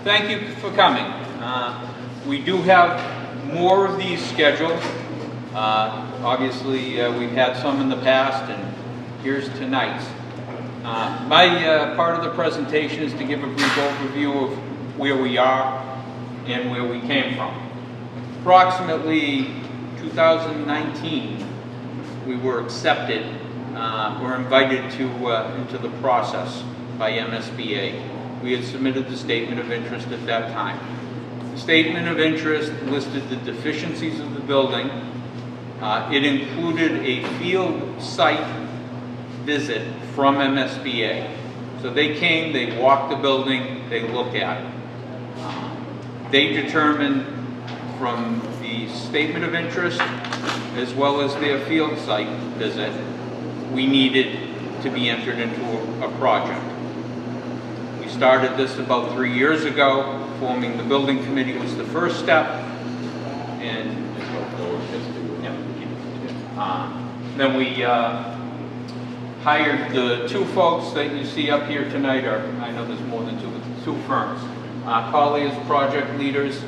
Thank you for coming. We do have more of these scheduled. Obviously, we've had some in the past, and here's tonight's. My part of the presentation is to give a brief overview of where we are and where we came from. Approximately 2019, we were accepted, were invited to into the process by MSBA. We had submitted the statement of interest at that time. The statement of interest listed the deficiencies of the building. It included a field site visit from MSBA. So they came, they walked the building, they looked at it. They determined from the statement of interest as well as their field site visit, we needed to be entered into a project. We started this about 3 years ago. Forming the building committee was the first step, and then we hired the two folks that you see up here tonight. I know there's more than two firms. Collier's project leaders,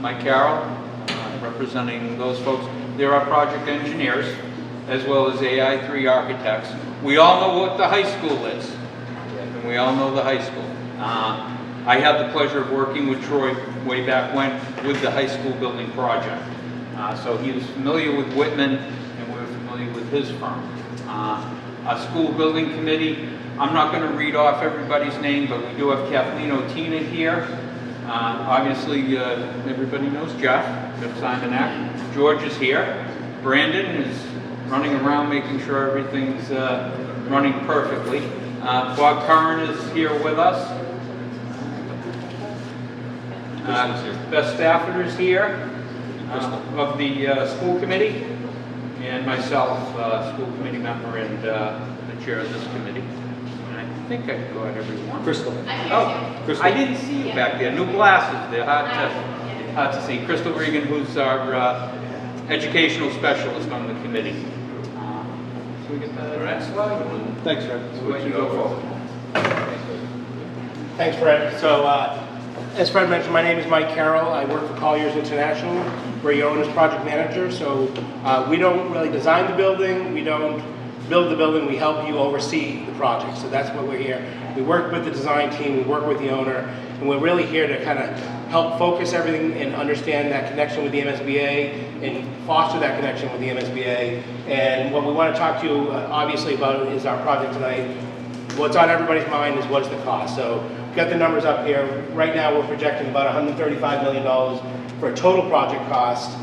Mike Carroll, representing those folks. There are project engineers, as well as AI3 architects. We all know what the high school is, and we all know the high school. I had the pleasure of working with Troy way back when with the high school building project. So he was familiar with Whitman, and we were familiar with his firm. Our school building committee, I'm not going to read off everybody's name, but we do have Kathleen O'Tina here. Obviously, everybody knows Jeff Simonak. George is here. Brandon is running around making sure everything's running perfectly. Bob Curran is here with us. Beth Stafford is here of the school committee, and myself, school committee member and the chair of this committee. And I think I got everyone. Crystal. Oh, Crystal. I didn't see you back there. New glasses. They're hard to see. Crystal Regan, who's our educational specialist on the committee. So we get the next slide. Thanks, Fred. So let you go forward. Thanks, Fred. So, as Fred mentioned, my name is Mike Carroll. I work for Collier's International. We're your owner's project manager. So we don't really design the building. We don't build the building. We help you oversee the project. So that's what we're here. We work with the design team. We work with the owner. And we're really here to kind of help focus everything and understand that connection with the MSBA and foster that connection with the MSBA. And what we want to talk to you, obviously, about is our project tonight. What's on everybody's mind is what's the cost. So we've got the numbers up here. Right now we're projecting about $135 million for a total project cost.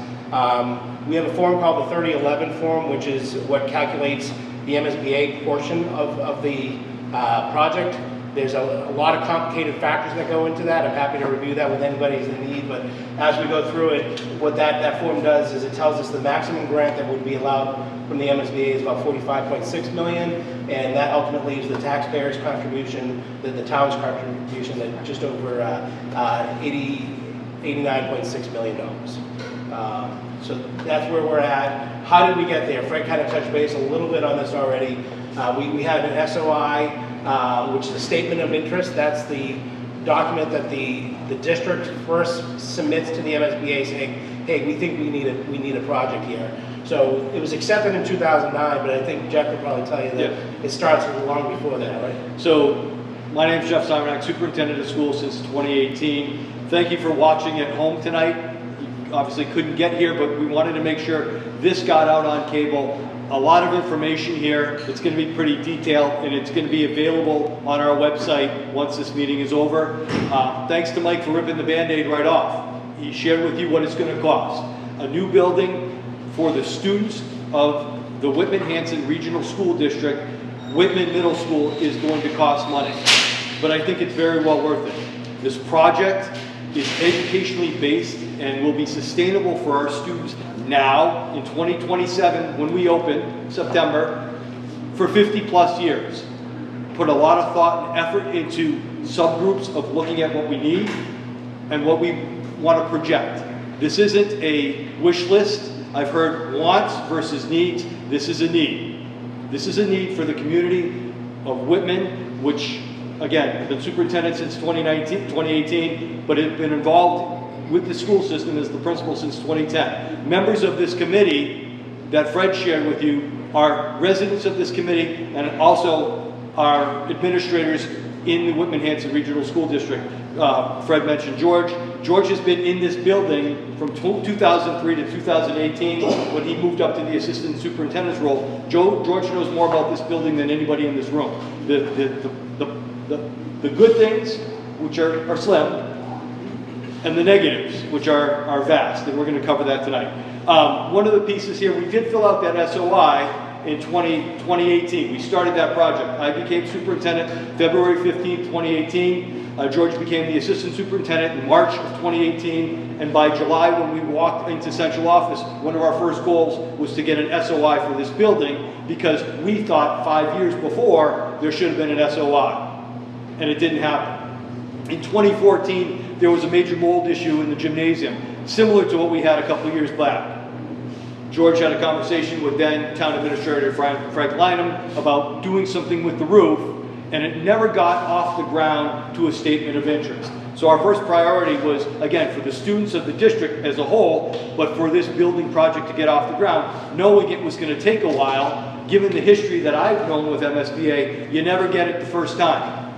We have a form called the 3011 form, which is what calculates the MSBA portion of the project. There's a lot of complicated factors that go into that. I'm happy to review that with anybody who's in need, but as we go through it, what that form does is it tells us the maximum grant that would be allowed from the MSBA is about $45.6 million, and that ultimately leaves the taxpayers' contribution, the town's contribution, at just over $89.6 million. So that's where we're at. How did we get there? Fred kind of touched base a little bit on this already. We had an SOI, which is a statement of interest. That's the document that the district first submits to the MSBA saying, hey, we think we need a project here. So it was accepted in 2009, but I think Jeff could probably tell you that it starts long before that, right? So my name is Jeff Simonak, superintendent of schools since 2018. Thank you for watching at home tonight. You obviously couldn't get here, but we wanted to make sure this got out on cable. A lot of information here. It's going to be pretty detailed, and it's going to be available on our website once this meeting is over. Thanks to Mike for ripping the Band-Aid right off. He shared with you what it's going to cost. A new building for the students of the Whitman-Hanson Regional School District. Whitman Middle School is going to cost money, but I think it's very well worth it. This project is educationally based and will be sustainable for our students now in 2027 when we open September for 50 plus years. Put a lot of thought and effort into subgroups of looking at what we need and what we want to project. This isn't a wish list. I've heard wants versus needs. This is a need. This is a need for the community of Whitman, which again, I've been superintendent since 2018, but have been involved with the school system as the principal since 2010. Members of this committee that Fred shared with you are residents of this committee and also are administrators in the Whitman-Hanson Regional School District. Fred mentioned George. George has been in this building from 2003 to 2018 when he moved up to the assistant superintendent's role. George knows more about this building than anybody in this room. The good things, which are slim, and the negatives, which are vast, and we're going to cover that tonight. One of the pieces here, we did fill out that SOI in 2018. We started that project. I became superintendent February 15, 2018. George became the assistant superintendent in March of 2018, and by July, when we walked into central office, one of our first goals was to get an SOI for this building, because we thought 5 years before there should have been an SOI, and it didn't happen. In 2014, there was a major mold issue in the gymnasium, similar to what we had a couple years back. George had a conversation with then town administrator Frank Lynham about doing something with the roof, and it never got off the ground to a statement of interest. So our first priority was, again, for the students of the district as a whole, but for this building project to get off the ground, knowing it was going to take a while, given the history that I've known with MSBA, you never get it the first time.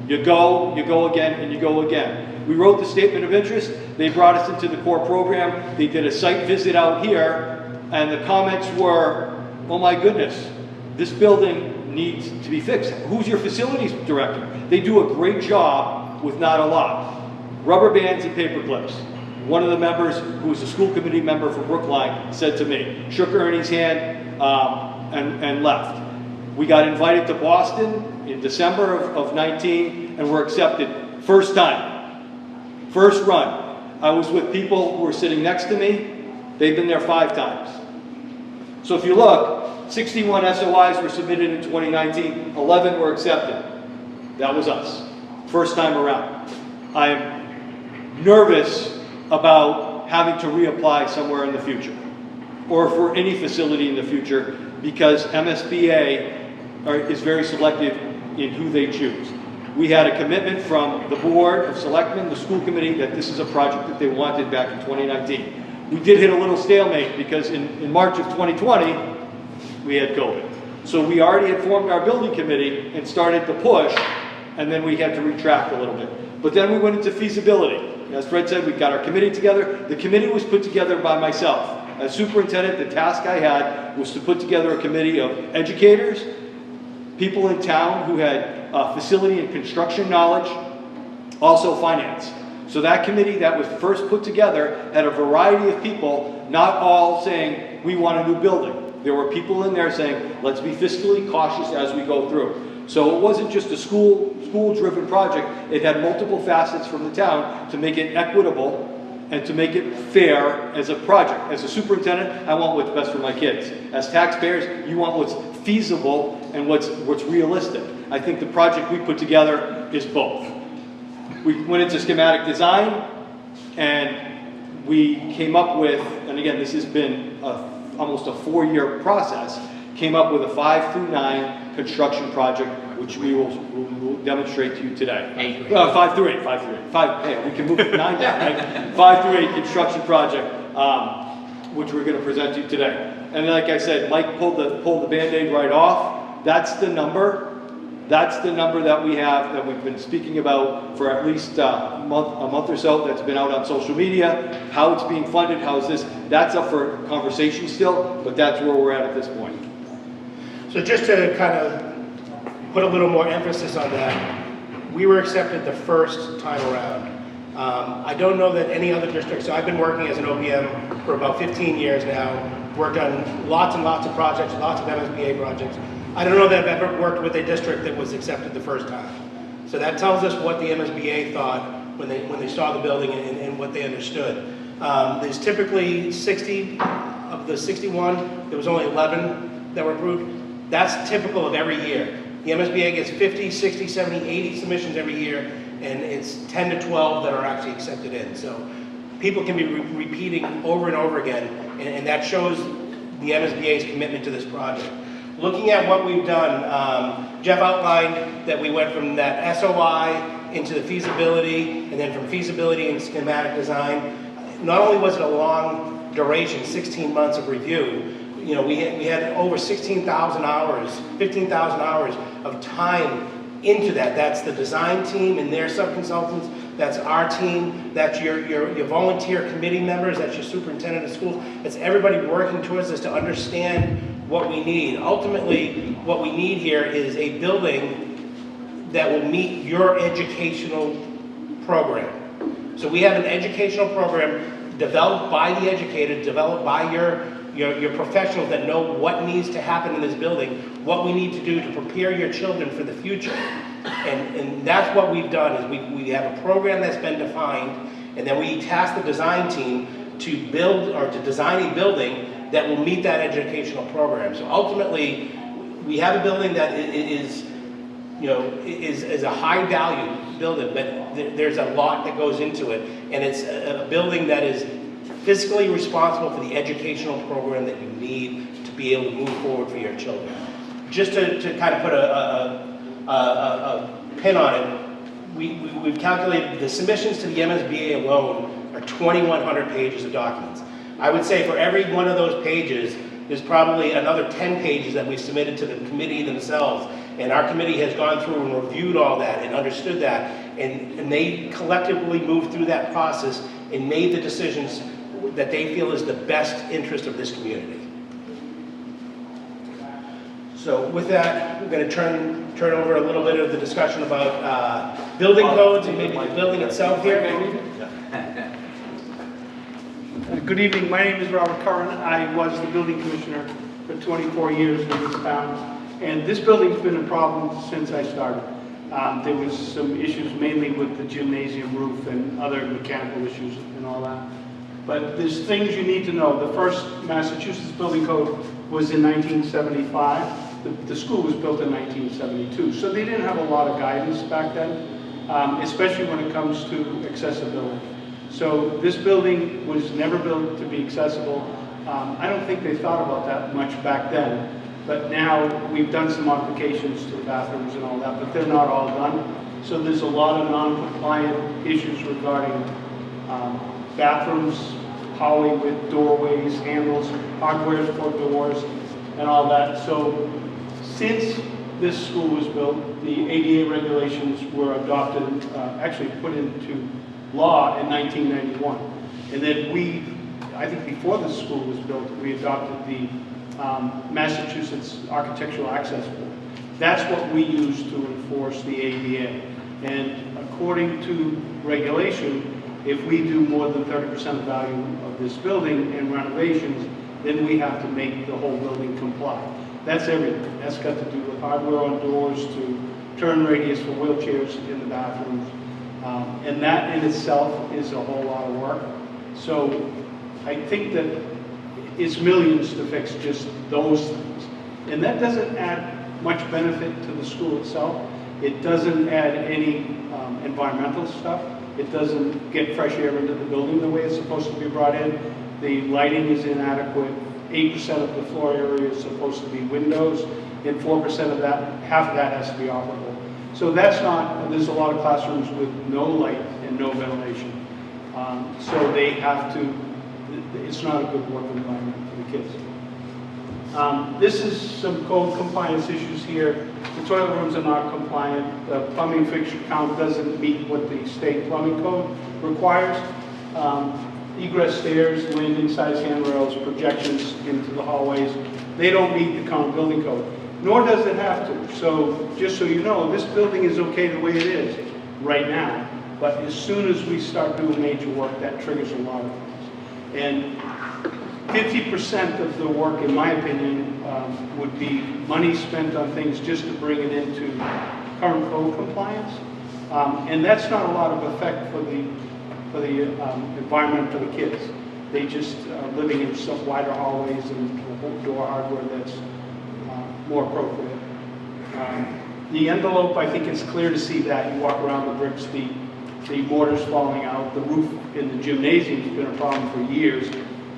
You go again, and you go again. We wrote the statement of interest. They brought us into the core program. They did a site visit out here, and the comments were, oh my goodness, this building needs to be fixed. Who's your facilities director? They do a great job with not a lot. Rubber bands and paper clips. One of the members, who was a school committee member for Brookline, said to me, shook Ernie's hand and left. We got invited to Boston in December of 19 and were accepted first time. First run. I was with people who were sitting next to me. They've been there 5 times. So if you look, 61 SOIs were submitted in 2019, 11 were accepted. That was us, first time around. I'm nervous about having to reapply somewhere in the future, or for any facility in the future, because MSBA is very selective in who they choose. We had a commitment from the Board of Selectmen, the school committee, that this is a project that they wanted back in 2019. We did hit a little stalemate because in March of 2020, we had COVID. So we already had formed our building committee and started to push, and then we had to retract a little bit. But then we went into feasibility. As Fred said, we got our committee together. The committee was put together by myself. As superintendent, the task I had was to put together a committee of educators, people in town who had facility and construction knowledge, also finance. So that committee that was first put together had a variety of people, not all saying, we want a new building. There were people in there saying, let's be fiscally cautious as we go through. So it wasn't just a school-driven project. It had multiple facets from the town to make it equitable and to make it fair as a project. As a superintendent, I want what's best for my kids. As taxpayers, you want what's feasible and what's realistic. I think the project we put together is both. We went into schematic design, and we came up with, and again, this has been almost a 4-year process, came up with a 5 through 9 construction project, which we will demonstrate to you today. 5 through 8, 5 through 8. Hey, we can move 9 down, right? 5 through 8 construction project, which we're going to present to you today. And like I said, Mike pulled the Band-Aid right off. That's the number. That's the number that we have, that we've been speaking about for at least a month or so, that's been out on social media. How it's being funded, how is this, that's up for conversation still, but that's where we're at this point. So just to kind of put a little more emphasis on that, we were accepted the first time around. I don't know that any other district, so I've been working as an OPM for about 15 years now, worked on lots and lots of projects, lots of MSBA projects. I don't know that I've ever worked with a district that was accepted the first time. So that tells us what the MSBA thought when they saw the building and what they understood. There's typically 60 of the 61, there was only 11 that were approved. That's typical of every year. The MSBA gets 50, 60, 70, 80 submissions every year, and it's 10 to 12 that are actually accepted in. So people can be repeating over and over again, and that shows the MSBA's commitment to this project. looking at what we've done, Jeff outlined that we went from that SOI into the feasibility, and then from feasibility into schematic design. Not only was it a long duration, 16 months of review, you know, we had over 16,000 hours, 15,000 hours of time into that. That's the design team and their sub-consultants, that's our team, that's your volunteer committee members, that's your superintendent of schools, it's everybody working towards this to understand what we need. Ultimately, what we need here is a building that will meet your educational program. So we have an educational program developed by the educated, developed by your professionals that know what needs to happen in this building, what we need to do to prepare your children for the future. And that's what we've done, is we have a program that's been defined, and then we task the design team to build or to design a building that will meet that educational program. So ultimately, we have a building that is a high value building, but there's a lot that goes into it, and it's a building that is fiscally responsible for the educational program that you need to be able to move forward for your children. Just to kind of put a pin on it, we've calculated the submissions to the MSBA alone are 2,100 pages of documents. I would say for every one of those pages, there's probably another 10 pages that we submitted to the committee themselves. And our committee has gone through and reviewed all that and understood that. And they collectively moved through that process and made the decisions that they feel is the best interest of this community. So with that, we're going to turn over a little bit of the discussion about building codes and maybe the building itself here. Good evening, my name is Robert Curran. I was the building commissioner for 24 years in this town, and this building's been a problem since I started. There was some issues mainly with the gymnasium roof and other mechanical issues and all that. But there's things you need to know. The first Massachusetts building code was in 1975. The school was built in 1972, so they didn't have a lot of guidance back then, especially when it comes to accessibility. So this building was never built to be accessible. I don't think they thought about that much back then, but now we've done some modifications to the bathrooms and all that, but they're not all done. So there's a lot of non-compliant issues regarding bathrooms, hallway with doorways, handles, hardware for doors, and all that. So since this school was built, the ADA regulations were adopted, actually put into law in 1991. And then I think before the school was built, we adopted the Massachusetts Architectural Access Board. That's what we use to enforce the ADA. And according to regulation, if we do more than 30% of the value of this building in renovations, then we have to make the whole building comply. That's everything. That's got to do with hardware on doors, to turn radius for wheelchairs in the bathrooms. And that in itself is a whole lot of work. So I think that it's millions to fix just those things. And that doesn't add much benefit to the school itself. It doesn't add any environmental stuff. It doesn't get fresh air into the building the way it's supposed to be brought in. The lighting is inadequate. 8% of the floor area is supposed to be windows, and 4% of that, half of that has to be operable. So that's not, there's a lot of classrooms with no light and no ventilation. So they have to, it's not a good work environment for the kids. This is some code compliance issues here. The toilet rooms are not compliant. The plumbing fixture count doesn't meet what the state plumbing code requires. Egress stairs, landing size handrails, projections into the hallways, they don't meet the current building code, nor does it have to. So just so you know, this building is okay the way it is right now, but as soon as we start doing major work, that triggers a lot of things. And 50% of the work, in my opinion, would be money spent on things just to bring it into current code compliance. And that's not a lot of effect for the environment for the kids. They just are living in some wider hallways and door hardware that's more appropriate. The envelope, I think it's clear to see that. You walk around the bricks, the mortar's falling out. The roof in the gymnasium has been a problem for years.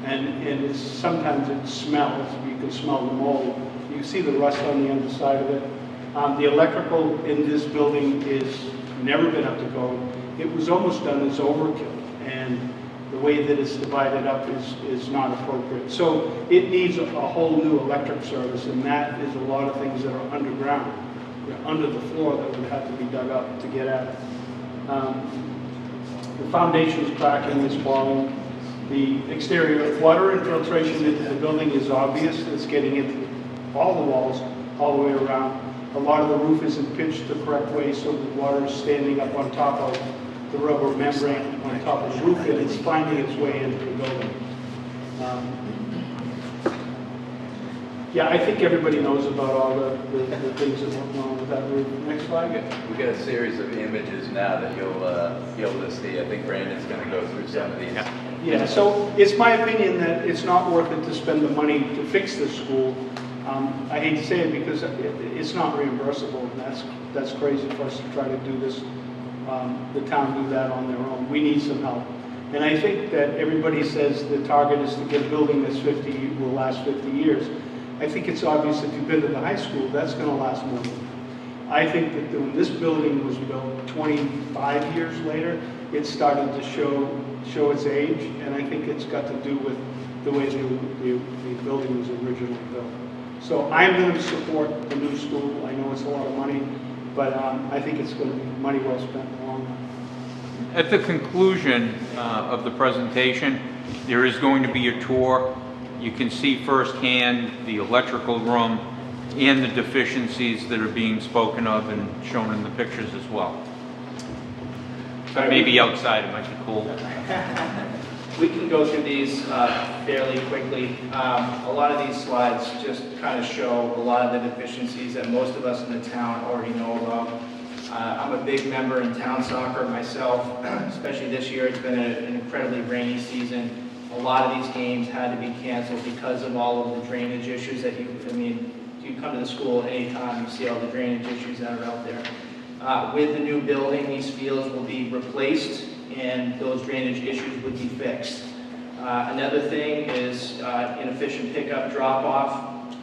And sometimes it smells. You can smell the mold. You You see the rust on the underside of it. The electrical in this building is never been up to code. It was almost done as overkill, and the way that it's divided up is not appropriate. So it needs a whole new electric service, and that is a lot of things that are underground, under the floor, that would have to be dug up to get at it. The foundation's cracking, is falling. The exterior water infiltration into the building is obvious. It's getting into all the walls, all the way around. A lot of the roof isn't pitched the correct way, so the water is standing up on top of the rubber membrane on top of the roof, and it's finding its way into the building. Yeah, I think everybody knows about all the things that went wrong with that roof. Next slide. We've got a series of images now that you'll be able to see. I think Brandon's going to go through some of these. Yeah, so it's my opinion that it's not worth it to spend the money to fix this school. I hate to say it because it's not reimbursable, and that's crazy for us to try to do this, the town do that on their own. We need some help. And I think that everybody says the target is to get a building that's will last 50 years. I think it's obvious if you've been to the high school, that's going to last more. I think that when this building was built 25 years later, it started to show its age, and I think it's got to do with the way the building was originally built. So I'm going to support the new school. I know it's a lot of money, but I think it's going to be money well spent in the long run. At the conclusion of the presentation, there is going to be a tour. You can see firsthand the electrical room and the deficiencies that are being spoken of and shown in the pictures as well. But maybe outside it might be cool. We can go through these fairly quickly. A lot of these slides just kind of show a lot of the deficiencies that most of us in the town already know about. I'm a big member in town soccer myself, especially this year. It's been an incredibly rainy season. A lot of these games had to be canceled because of all of the drainage issues that you come to the school anytime, you see all the drainage issues that are out there. With the new building, these fields will be replaced and those drainage issues would be fixed. Another thing is inefficient pickup drop-off,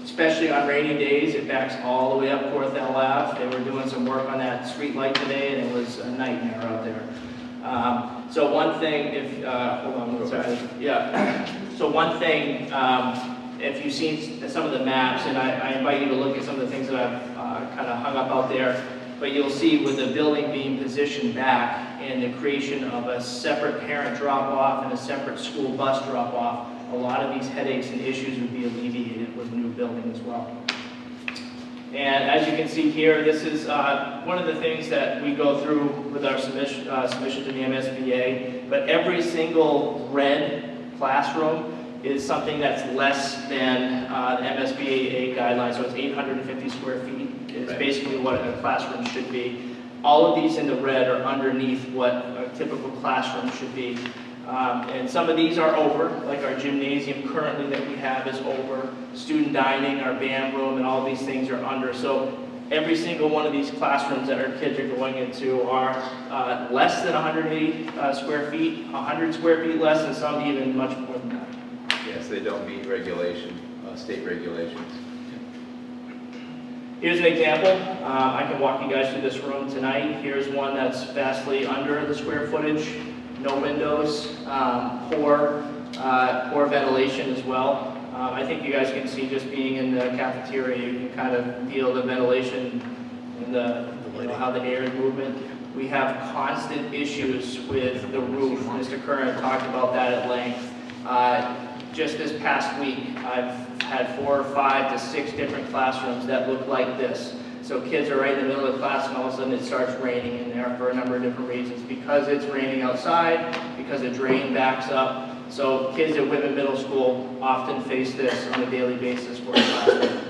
especially on rainy days. It backs all the way up Corthell Ave. They were doing some work on that street light today and it was a nightmare out there. So one thing, hold on one second. Yeah. So one thing, if you've seen some of the maps, and I invite you to look at some of the things that I've kind of hung up out there, but you'll see with the building being positioned back and the creation of a separate parent drop-off and a separate school bus drop-off, a lot of these headaches and issues would be alleviated with the new building as well. And as you can see here, this is one of the things that we go through with our submission to the MSBA, but every single red classroom is something that's less than the MSBA guidelines, so it's 850 square feet. It's basically what a classroom should be. All of these in the red are underneath what a typical classroom should be. And some of these are over, like our gymnasium currently that we have is over. Student dining, our band room, and all these things are under. So every single one of these classrooms that our kids are going into are less than 180 square feet, 100 square feet less, and some even much more than that. Yes, they don't meet regulation, state regulations. Here's an example. I can walk you guys through this room tonight. Here's one that's vastly under the square footage. No windows, poor ventilation as well. I think you guys can see just being in the cafeteria, you can kind of feel the ventilation and how the air is moving. We have constant issues with the roof. Mr. Curran talked about that at length. Just this past week, I've had 4 or 5 to 6 different classrooms that look like this. So kids are right in the middle of the class and all of a sudden it starts raining in there for a number of different reasons. Because it's raining outside, because the drain backs up. So kids at Whitman Middle School often face this on a daily basis for a classroom.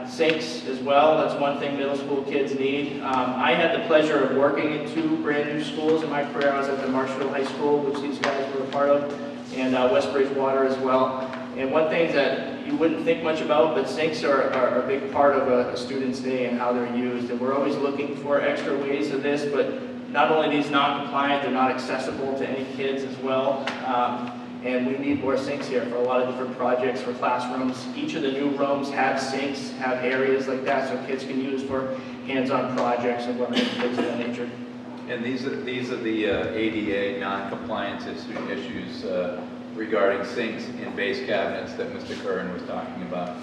Sinks as well, that's one thing middle school kids need. I had the pleasure of working in 2 brand new schools in my career. I was at the Marshall High School, which these guys were a part of, and West Bridgewater as well. And one thing that you wouldn't think much about, but sinks are a big part of a student's day and how they're used. And we're always looking for extra ways of this, but not only are these non-compliant, they're not accessible to any kids as well. And we need more sinks here for a lot of different projects for classrooms. Each of the new rooms have sinks, have areas like that so kids can use for hands-on projects and whatnot, things of that nature. And these are the ADA non-compliance issues regarding sinks and base cabinets that Mr. Curran was talking about.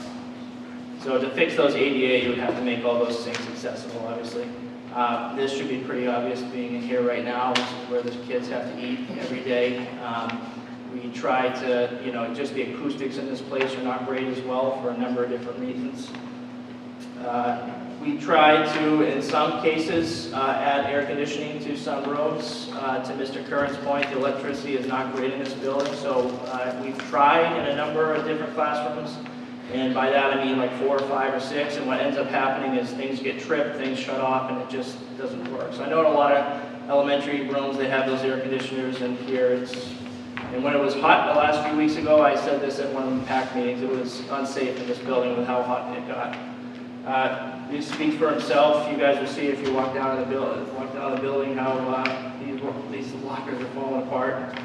So to fix those ADA, you would have to make all those sinks accessible, obviously. This should be pretty obvious being in here right now. This is where the kids have to eat every day. We try to, just the acoustics in this place are not great as well for a number of different reasons. We try to, in some cases, add air conditioning to some rooms. To Mr. Curran's point, the electricity is not great in this building, so we've tried in a number of different classrooms. And by that I mean like 4 or 5 or 6, and what ends up happening is things get tripped, things shut off, and it just doesn't work. So I know in a lot of elementary rooms they have those air conditioners, and here and when it was hot the last few weeks ago, I said this at one of the PAC meetings, it was unsafe in this building with how hot it got. He speaks for himself. You guys will see if you walk down the building how these lockers are falling apart.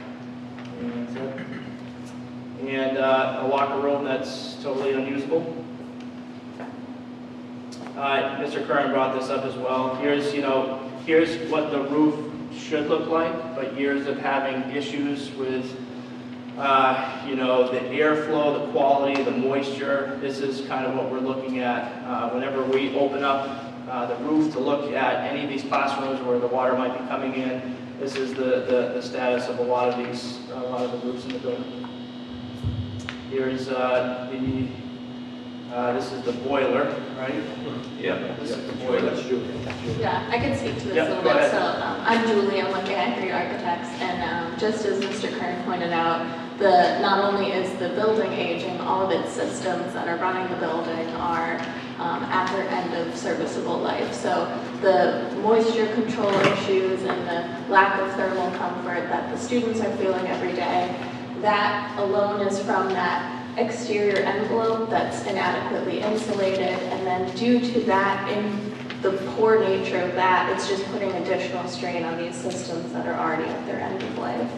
And a locker room that's totally unusable. Mr. Curran brought this up as well. Here's what the roof should look like, but years of having issues with, the airflow, the quality, the moisture. This is kind of what we're looking at whenever we open up the roof to look at any of these classrooms where the water might be coming in. This is the status of a lot of the roofs in the building. Here's this is the boiler, right? Yeah. This is the boiler. Yeah, I can speak to this Yeah, a little go bit. ahead. So I'm Julie, I'm with Gantry Architects, and just as Mr. Kern pointed out, not only is the building aging, all of its systems that are running the building are at their end of serviceable life. So the moisture control issues and the lack of thermal comfort that the students are feeling every day, that alone is from that exterior envelope that's inadequately insulated, and then due to that, in the poor nature of that, it's just putting additional strain on these systems that are already at their end of life.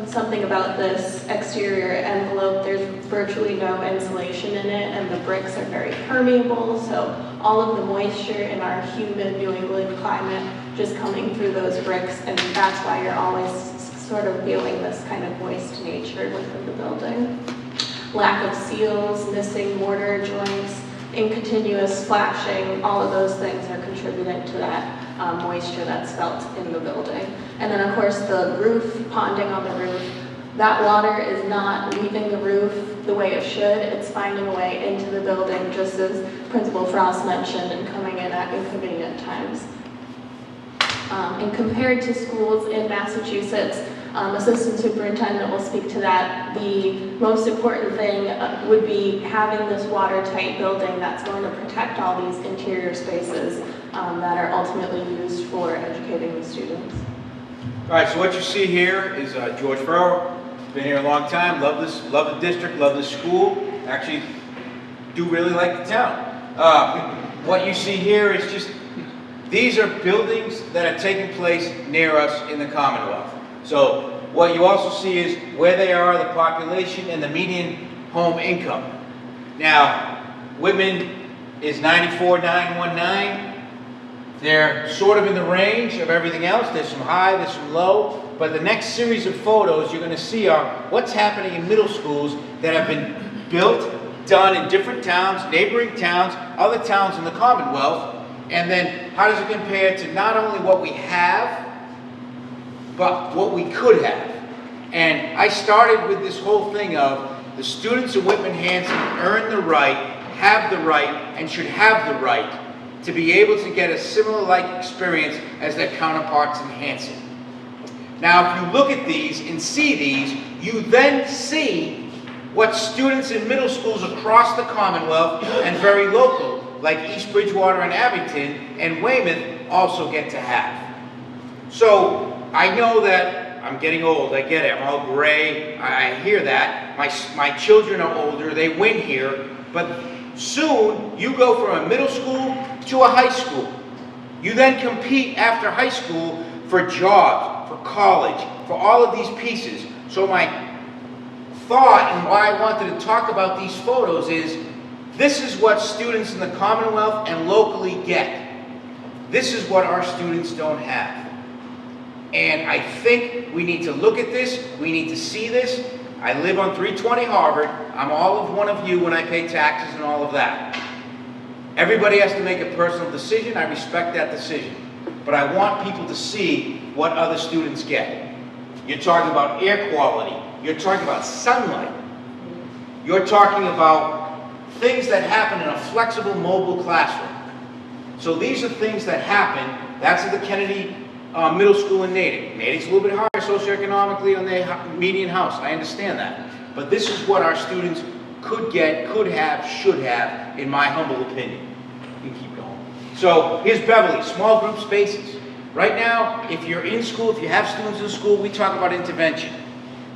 Something about this exterior envelope, there's virtually no insulation in it, and the bricks are very permeable, so all of the moisture in our humid New England climate just coming through those bricks, and that's why you're always sort of feeling this kind of moist nature within the building. Lack of seals, missing mortar joints, incontinuous flashing, all of those things are contributing to that moisture that's felt in the building. And then of course the roof, ponding on the roof, that water is not leaving the roof the way it should. It's finding a way into the building, just as Principal Frost mentioned, and coming in at inconvenient times. And compared to schools in Massachusetts, Assistant Superintendent will speak to that. The most important thing would be having this watertight building that's going to protect all these interior spaces that are ultimately used for educating the students. All right, so what you see here is George Farrow. Been here a long time, love the district, love the school. Actually, do really like the town. What you see here is just, these are buildings that are taking place near us in the Commonwealth. So what you also see is where they are, the population, and the median home income. Now, Whitman is 94,919. They're sort of in the range of everything else. There's some high, there's some low. But the next series of photos you're going to see are what's happening in middle schools that have been built, done in different towns, neighboring towns, other towns in the Commonwealth. And then how does it compare to not only what we have, but what we could have. And I started with this whole thing of the students of Whitman-Hanson earn the right, have the right, and should have the right to be able to get a similar-like experience as their counterparts in Hanson. Now, if you look at these and see these, you then see what students in middle schools across the Commonwealth and very local, like East Bridgewater and Abington and Weymouth, also get to have. So, I know that I'm getting old, I get it, I'm all gray, I hear that. My children are older, they win here, but soon you go from a middle school to a high school. You then compete after high school for jobs, for college, for all of these pieces. So my thought and why I wanted to talk about these photos is this is what students in the Commonwealth and locally get. This is what our students don't have. And I think we need to look at this, we need to see this. I live on 320 Harvard, I'm all of one of you when I pay taxes and all of that. Everybody has to make a personal decision, I respect that decision. But I want people to see what other students get. You're talking about air quality, you're talking about sunlight, you're talking about things that happen in a flexible mobile classroom. So these are things that happen. That's at the Kennedy Middle School in Natick. Natick's a little bit higher socioeconomically on their median house. I understand that. But this is what our students could get, could have, should have, in my humble opinion. You can keep going. So here's Beverly, small group spaces. Right now, if you're in school, if you have students in school, we talk about intervention.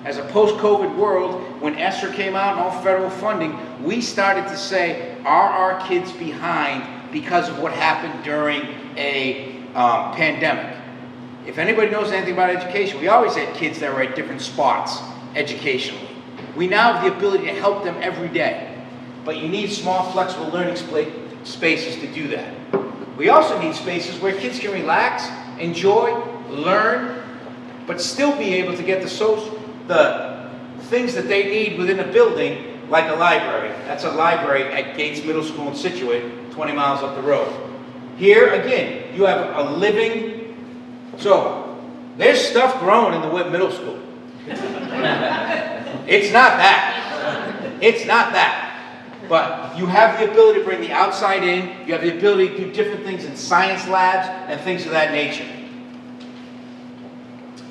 As a post-COVID world, when ESSER came out and all federal funding, we started to say, are our kids behind because of what happened during a pandemic? If anybody knows anything about education, we always had kids that were at different spots educationally. We now have the ability to help them every day. But you need small, flexible learning spaces to do that. We also need spaces where kids can relax, enjoy, learn, but still be able to get the things that they need within a building, like a library. That's a library at Gates Middle School in Situate, 20 miles up the road. Here, again, you have a living, so there's stuff growing in the Whitman Middle School. It's not that. It's not that. But you have the ability to bring the outside in, you have the ability to do different things in science labs and things of that nature.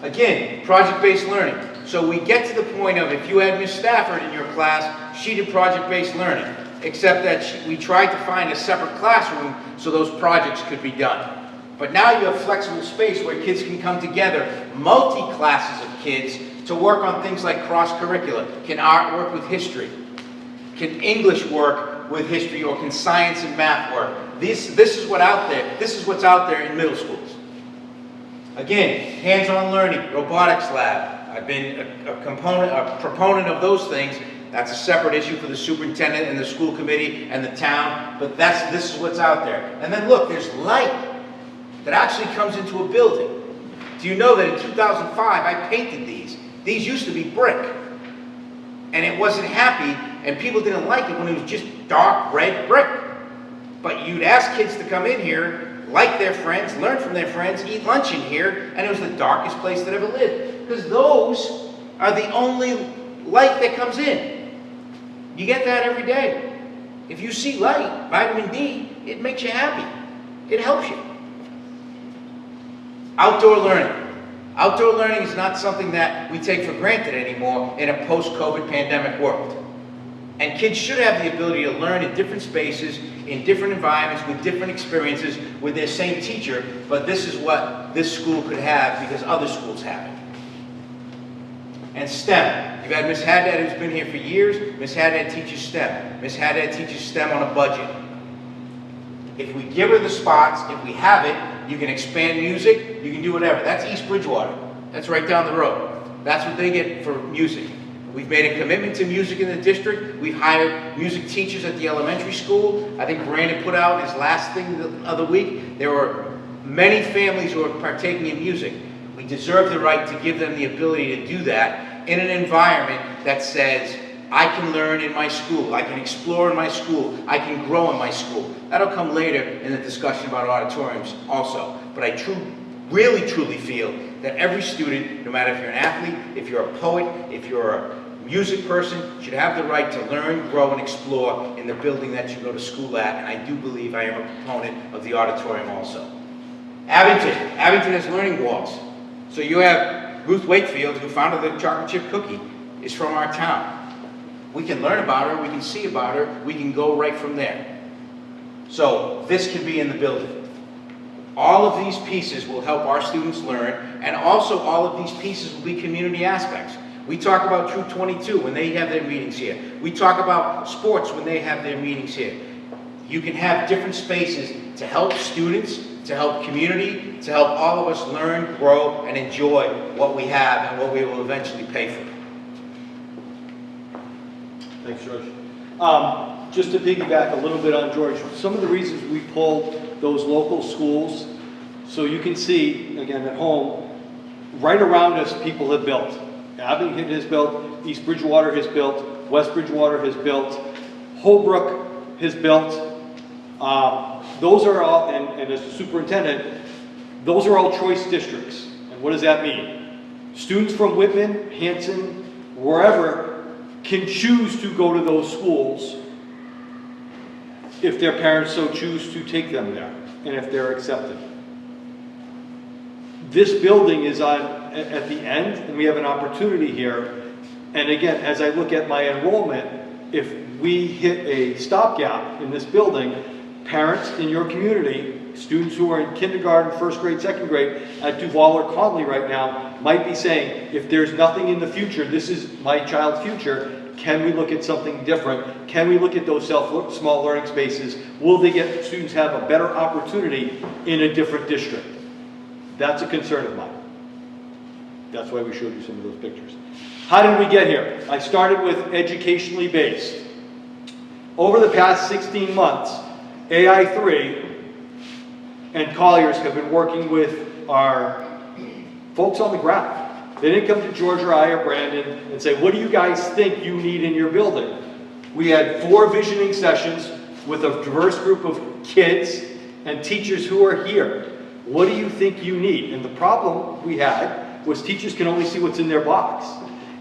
Again, project-based learning. So we get to the point of, if you had Miss Stafford in your class, she did project-based learning, except that we tried to find a separate classroom so those projects could be done. But now you have flexible space where kids can come together, multi-classes of kids, to work on things like cross-curricular. Can art work with history? Can English work with history, or can science and math work? This is what's out there. This is what's out there in middle schools. Again, hands-on learning, robotics lab. I've been a proponent of those things. That's a separate issue for the superintendent and the school committee and the town, but this is what's out there. And then look, there's light that actually comes into a building. Do you know that in 2005, I painted these? These used to be brick. And it wasn't happy, and people didn't like it when it was just dark red brick. But you'd ask kids to come in here, like their friends, learn from their friends, eat lunch in here, and it was the darkest place that ever lived. Because those are the only light that comes in. You get that every day. If you see light, vitamin D, it makes you happy. It helps you. Outdoor learning. Outdoor learning is not something that we take for granted anymore in a post-COVID pandemic world. And kids should have the ability to learn in different spaces, in different environments, with different experiences, with their same teacher, but this is what this school could have because other schools have it. And STEM. You've had Miss Haddad who's been here for years. Miss Haddad teaches STEM. Miss Haddad teaches STEM on a budget. If we give her the spots, if we have it, you can expand music, you can do whatever. That's East Bridgewater. That's right down the road. That's what they get for music. We've made a commitment to music in the district. We've hired music teachers at the elementary school. I think Brandon put out his last thing the other week. There were many families who are partaking in music. We deserve the right to give them the ability to do that in an environment that says, I can learn in my school, I can explore in my school, I can grow in my school. That'll come later in the discussion about auditoriums also. But I really truly feel that every student, no matter if you're an athlete, if you're a poet, if you're a music person, should have the right to learn, grow, and explore in the building that you go to school at. And I do believe I am a proponent of the auditorium also. Abington. Abington has learning walls. So you have Ruth Wakefield, who founded the chocolate chip cookie, is from our town. We can learn about her, we can see about her, we can go right from there. So this can be in the building. All of these pieces will help our students learn, and also all of these pieces will be community aspects. We talk about Troop 22 when they have their meetings here. We talk about sports when they have their meetings here. You can have different spaces to help students, to help community, to help all of us learn, grow, and enjoy what we have and what we will eventually pay for. Thanks, George. Just to piggyback a little bit on George, some of the reasons we pulled those local schools, so you can see, again, at home, right around us, people have built. Abington has built, East Bridgewater has built, West Bridgewater has built, Holbrook has built. Those are all, and as the superintendent, those are all choice districts. And what does that mean? Students from Whitman, Hanson, wherever, can choose to go to those schools if their parents so choose to take them there, and if they're accepted. This building is at the end, and we have an opportunity here. And again, as I look at my enrollment, if we hit a stopgap in this building, parents in your community, students who are in kindergarten, first grade, second grade at Duval or Conley right now, might be saying, if there's nothing in the future, this is my child's future, can we look at something different? Can we look at those small learning spaces? Will students have a better opportunity in a different district? That's a concern of mine. That's why we showed you some of those pictures. How did we get here? I started with educationally based. Over the past 16 months, AI3 and Colliers have been working with our folks on the ground. They didn't come to George or I or Brandon and say, what do you guys think you need in your building? We had 4 visioning sessions with a diverse group of kids and teachers who are here. What do you think you need? And the problem we had was teachers can only see what's in their box.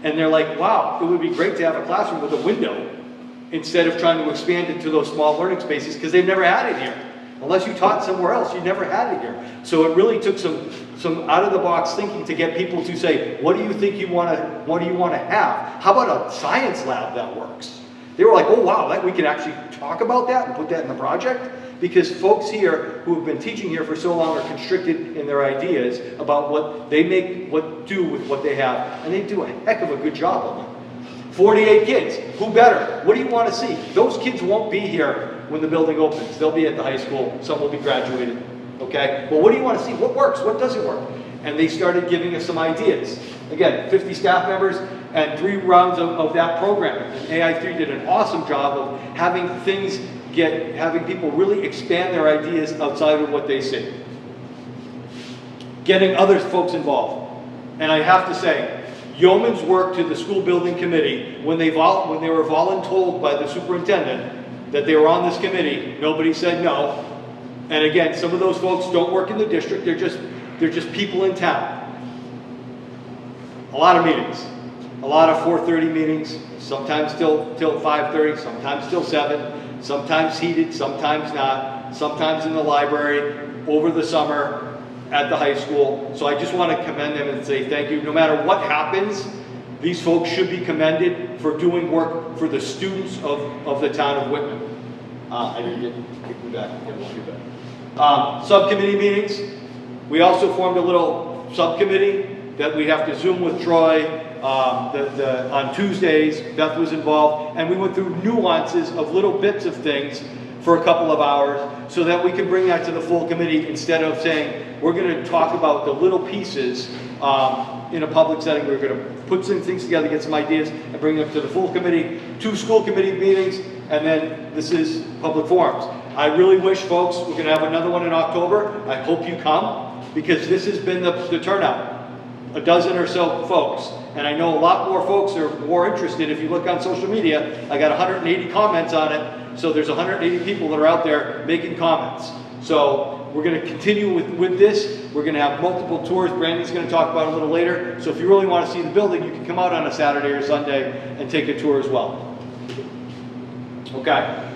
And they're like, wow, it would be great to have a classroom with a window instead of trying to expand it to those small learning spaces, because they've never had it here. Unless you taught somewhere else, you never had it here. So it really took some out-of-the-box thinking to get people to say, what do you think you want to, what do you want to have? How about a science lab that works? They were like, oh wow, we can actually talk about that and put that in the project? Because folks here who have been teaching here for so long are constricted in their ideas about what they do with what they have, and they do a heck of a good job of it. 48 kids, who better? What do you want to see? Those kids won't be here when the building opens. They'll be at the high school, some will be graduated, okay? Well, what do you want to see? What works? What doesn't work? And they started giving us some ideas. Again, 50 staff members and 3 rounds of that program. And AI3 did an awesome job of having people really expand their ideas outside of what they see. Getting other folks involved. And I have to say, yeoman's work to the school building committee when they were voluntold by the superintendent that they were on this committee. Nobody said no. And again, some of those folks don't work in the district. They're just people in town. A lot of meetings. A lot of 4:30 meetings. Sometimes till 5:30. Sometimes till 7. Sometimes heated. Sometimes not. Sometimes in the library. Over the summer. At the high school. So I just want to commend them and say thank you. No matter what happens, these folks should be commended for doing work for the students of the town of Whitman. I didn't get me back. Subcommittee meetings. We also formed a little subcommittee that we have to Zoom with Troy on Tuesdays. Beth was involved, and we went through nuances of little bits of things for a couple of hours so that we can bring that to the full committee instead of saying, we're going to talk about the little pieces in a public setting. We're going to put some things together, get some ideas, and bring them to the full committee, 2 school committee meetings, and then this is public forums. I really wish, folks, we're going to have another one in October. I hope you come, because this has been the turnout. A dozen or so folks. And I know a lot more folks are more interested. If you look on social media, I got 180 comments on it. So there's 180 people that are out there making comments. So we're going to continue with this. We're going to have multiple tours. Brandon's going to talk about it a little later. So if you really want to see the building, you can come out on a Saturday or Sunday and take a tour as well. Okay.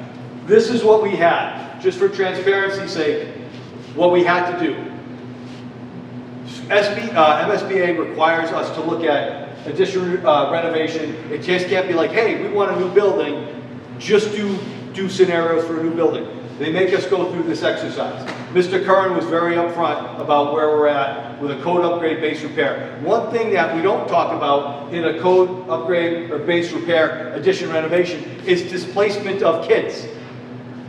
This is what we had. Just for transparency's sake, what we had to do. MSBA requires us to look at additional renovation. It just can't be like, hey, we want a new building. Just do scenarios for a new building. They make us go through this exercise. Mr. Curran was very upfront about where we're at with a code upgrade base repair. One thing that we don't talk about in a code upgrade or base repair addition renovation is displacement of kids.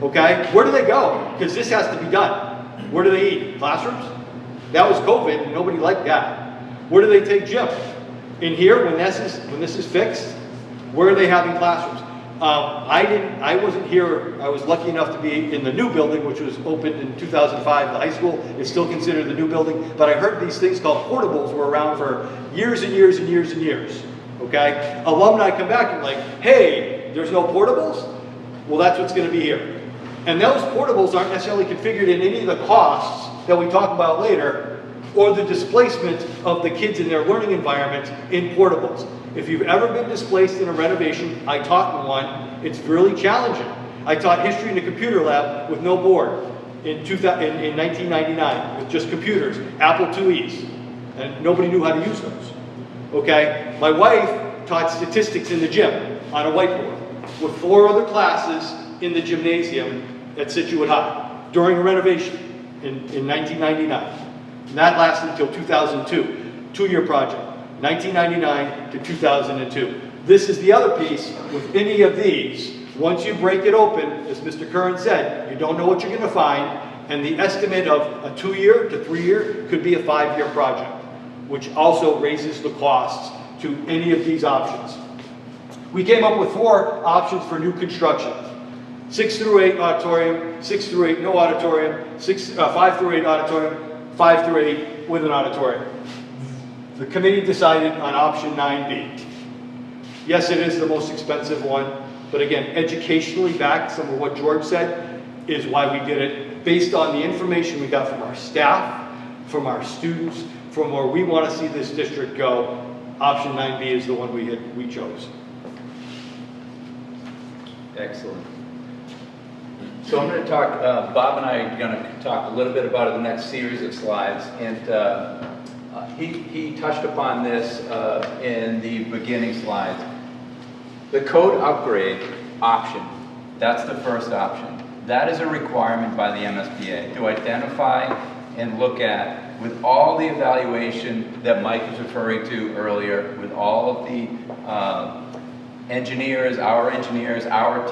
Okay? Where do they go? Because this has to be done. Where do they eat? Classrooms? That was COVID, and nobody liked that. Where do they take gym? In here, when this is fixed, where are they having classrooms? I wasn't here, I was lucky enough to be in the new building, which was opened in 2005. The high school is still considered the new building, but I heard these things called portables were around for years and years and years and years, okay? Alumni come back and like, hey, there's no portables? Well, that's what's gonna be here. And those portables aren't necessarily configured in any of the costs that we talk about later, or the displacement of the kids in their learning environment in portables. If you've ever been displaced in a renovation, I taught in one, it's really challenging. I taught history in a computer lab with no board in 1999, with just computers, Apple IIes, and nobody knew how to use those, okay? My wife taught statistics in the gym on a whiteboard with 4 other classes in the gymnasium at Situate High during a renovation in 1999. And that lasted until 2002, 2-year project. 1999 to 2002. This is the other piece with any of these. Once you break it open, as Mr. Curran said, you don't know what you're going to find, and the estimate of a 2-year to 3-year could be a 5-year project, which also raises the costs to any of these options. We came up with 4 options for new construction. 6 through 8 auditorium, 6 through 8 no auditorium, 5 through 8 auditorium, 5 through 8 with an auditorium. The committee decided on option 9B. Yes, it is the most expensive one, but again, educationally backed, some of what George said, is why we did it, based on the information we got from our staff, from our students, from where we want to see this district go. Option 9B is the one we chose. Excellent. So I'm going to talk, Bob and I are going to talk a little bit about it in the next series of slides, and he touched upon this in the beginning slides. The code upgrade option, that's the first option. That is a requirement by the MSBA to identify and look at, with all the evaluation that Mike was referring to earlier, with all of the engineers, our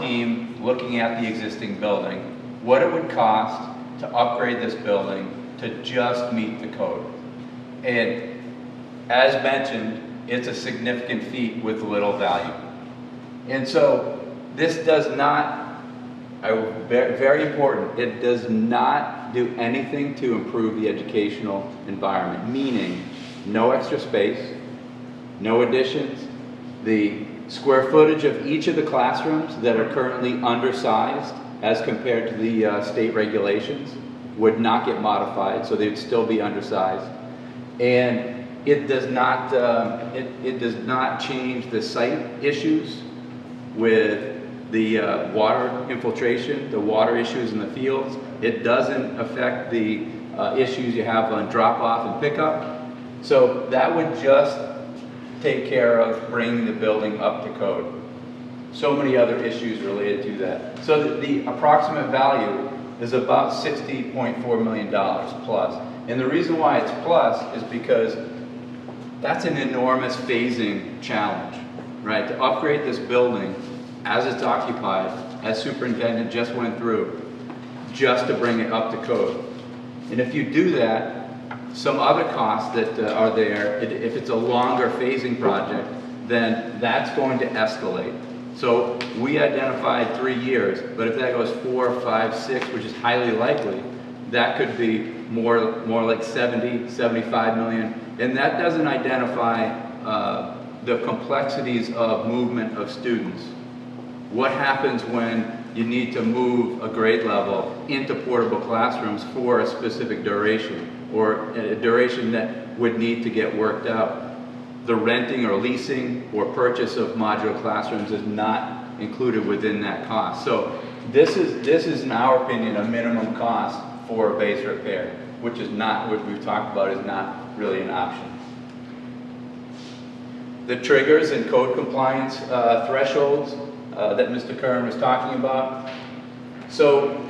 team, looking at the existing building, what it would cost to upgrade this building to just meet the code. And as mentioned, it's a significant feat with little value. And so this does not, very important, it does not do anything to improve the educational environment, meaning no extra space, no additions, the square footage of each of the classrooms that are currently undersized as compared to the state regulations would not get modified, so they'd still be undersized. And it does not change the site issues with the water infiltration, the water issues in the fields. It doesn't affect the issues you have on drop-off and pickup. So that would just take care of bringing the building up to code. So many other issues related to that. So the approximate value is about $60.4 million plus. And the reason why it's plus is because that's an enormous phasing challenge, right? To upgrade this building as it's occupied, as superintendent just went through, just to bring it up to code. And if you do that, some other costs that are there, if it's a longer phasing project, then that's going to escalate. So we identified 3 years, but if that goes 4, 5, 6, which is highly likely, that could be more like 70, 75 million. And that doesn't identify the complexities of movement of students. What happens when you need to move a grade level into portable classrooms for a specific duration, or a duration that would need to get worked out? The renting or leasing or purchase of modular classrooms is not included within that cost. So this is in our opinion a minimum cost for a base repair, which is not, what we've talked about, is not really an option. The triggers and code compliance thresholds that Mr. Curran was talking about. So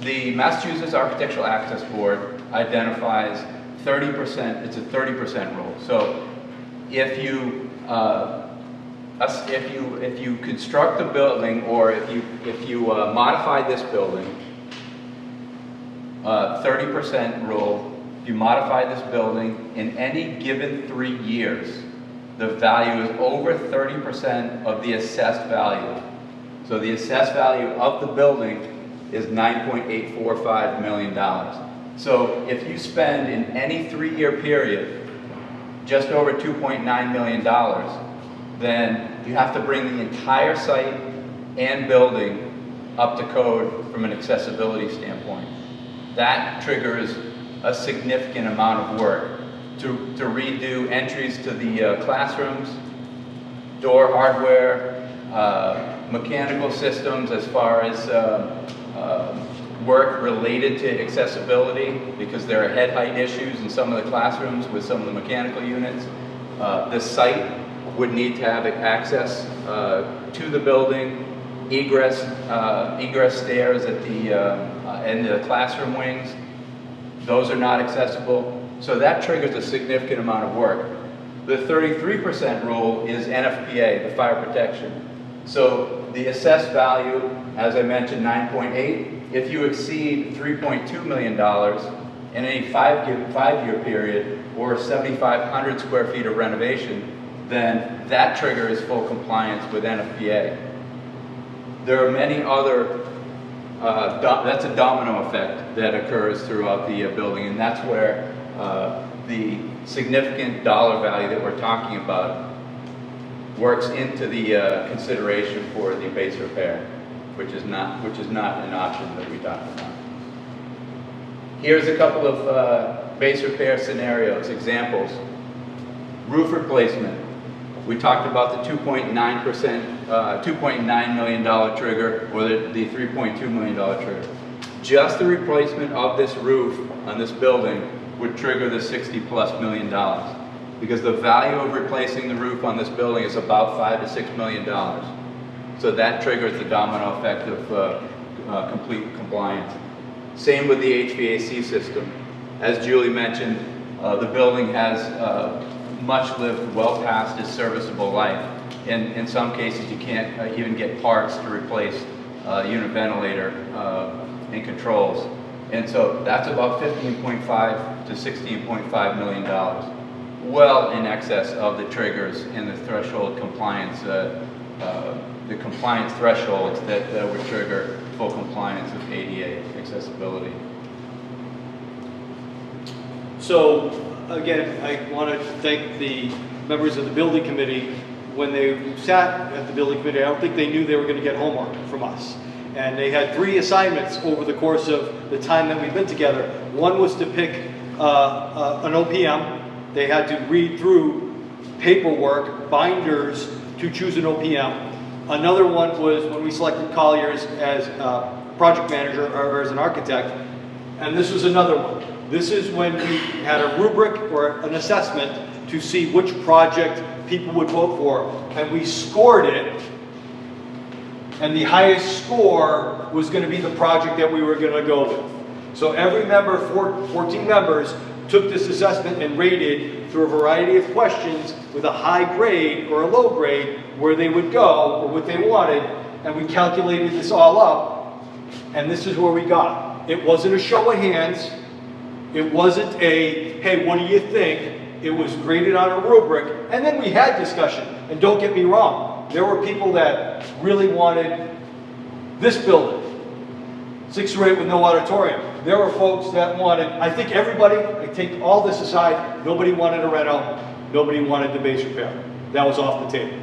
the Massachusetts Architectural Access Board identifies 30%, it's a 30% rule. So if you construct the building, or if you modify this building, 30% rule, if you modify this building in any given 3 years, the value is over 30% of the assessed value, So the assessed value of the building is $9.845 million. So if you spend in any 3-year period just over $2.9 million, then you have to bring the entire site and building up to code from an accessibility standpoint. That triggers a significant amount of work to redo entries to the classrooms, door hardware, mechanical systems as far as work related to accessibility, because there are head height issues in some of the classrooms with some of the mechanical units. The site would need to have access to the building, egress stairs at the in the classroom wings. Those are not accessible. So that triggers a significant amount of work. The 33% rule is NFPA, the fire protection. So the assessed value, as I mentioned, 9.8. If you exceed $3.2 million in a five-year period or 7,500 square feet of renovation, then that triggers full compliance with NFPA. There are many other, that's a domino effect that occurs throughout the building, and that's where the significant dollar value that we're talking about works into the consideration for the base repair, which is not an option that we talked about. Here's a couple of base repair scenarios, examples. Roof replacement. We talked about the 2.9%, $2.9 million trigger, or the $3.2 million trigger. Just the replacement of this roof on this building would trigger the $60+ million, because the value of replacing the roof on this building is about $5 to $6 million. So that triggers the domino effect of complete compliance. Same with the HVAC system. As Julie mentioned, the building has much lived well past its serviceable life. In some cases, you can't even get parts to replace unit ventilator and controls. And so that's about $15.5 to $16.5 million, well in excess of the triggers and the threshold compliance, the compliance thresholds that would trigger full compliance with ADA accessibility. So again, I want to thank the members of the building committee. When they sat at the building committee, I don't think they knew they were going to get homework from us. And they had 3 assignments over the course of the time that we've been together. One was to pick an OPM. They had to read through paperwork, binders to choose an OPM. Another one was when we selected Colliers as project manager or as an architect. And this was another one. This is when we had a rubric or an assessment to see which project people would vote for. And we scored it. And the highest score was going to be the project that we were going to go with. So every member, 14 members, took this assessment and rated through a variety of questions with a high grade or a low grade where they would go or what they wanted. And we calculated this all up. And this is where we got. It wasn't a show of hands. It wasn't a, hey, what do you think? It was graded on a rubric. And then we had discussion. And don't get me wrong. There were people that really wanted this building, 6 or 8 with no auditorium. There were folks that wanted, I think everybody, I take all this aside, nobody wanted a reno, nobody wanted the base repair. That was off the table.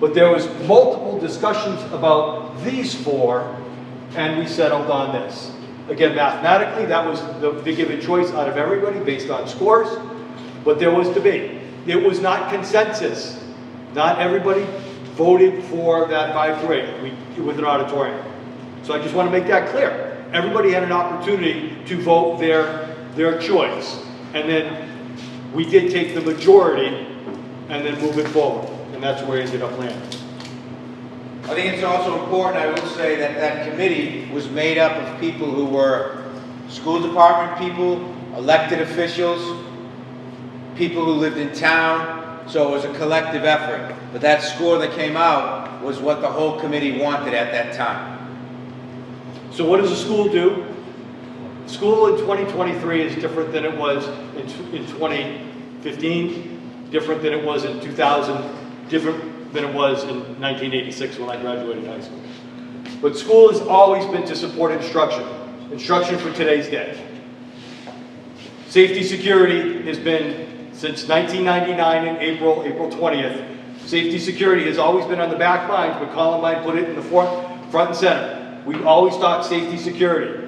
But there was multiple discussions about these 4, and we settled on this. Again, mathematically, that was the given choice out of everybody based on scores, but there was debate. It was not consensus. Not everybody voted for that 5 to 8 with an auditorium. So I just want to make that clear. Everybody had an opportunity to vote their choice. And then we did take the majority and then move it forward. And that's where it ended up landing. I think it's also important, I will say, that that committee was made up of people who were school department people, elected officials, people who lived in town. So it was a collective effort. But that score that came out was what the whole committee wanted at that time. So what does a school do? School in 2023 is different than it was in 2015, different than it was in 2000, different than it was in 1986 when I graduated high school. But school has always been to support instruction for today's day. Safety security has been, since 1999 in April 20th, safety security has always been on the back lines, but Columbine put it in the front and center. We always talk safety security.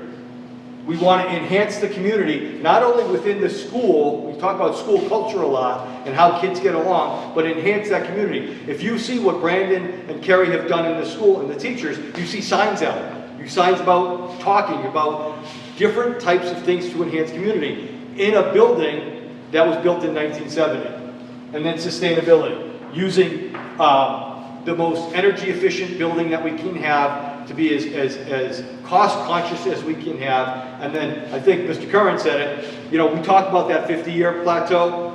We want to enhance the community, not only within the school, we talk about school culture a lot and how kids get along, but enhance that community. If you see what Brandon and Kerry have done in the school and the teachers, you see signs out. You signs about talking about different types of things to enhance community in a building that was built in 1970. And then sustainability, using the most energy efficient building that we can have to be as cost conscious as we can have. And then I think Mr. Curran said it, you know, we talked about that 50-year plateau.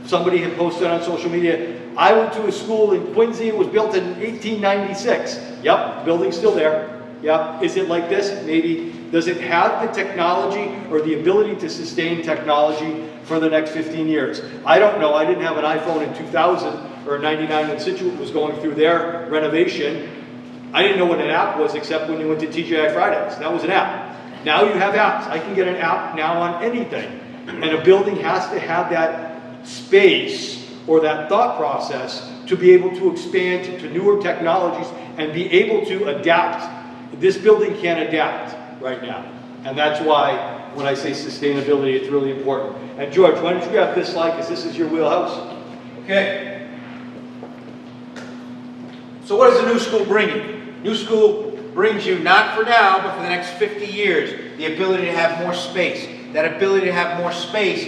Somebody had posted on social media, I went to a school in Quincy, it was built in 1896. Yep, the building's still there. Yep, is it like this? Maybe. Does it have the technology or the ability to sustain technology for the next 15 years? I don't know, I didn't have an iPhone in 2000 or 99 when Situate was going through their renovation. I didn't know what an app was except when you went to TGI Fridays. That was an app. Now you have apps. I can get an app now on anything. And a building has to have that space or that thought process to be able to expand to newer technologies and be able to adapt. This building can adapt right now. And that's why when I say sustainability, it's really important. And George, why don't you grab this slide, because this is your wheelhouse. Okay. So what does the new school bring you? New school brings you, not for now, but for the next 50 years, the ability to have more space. That ability to have more space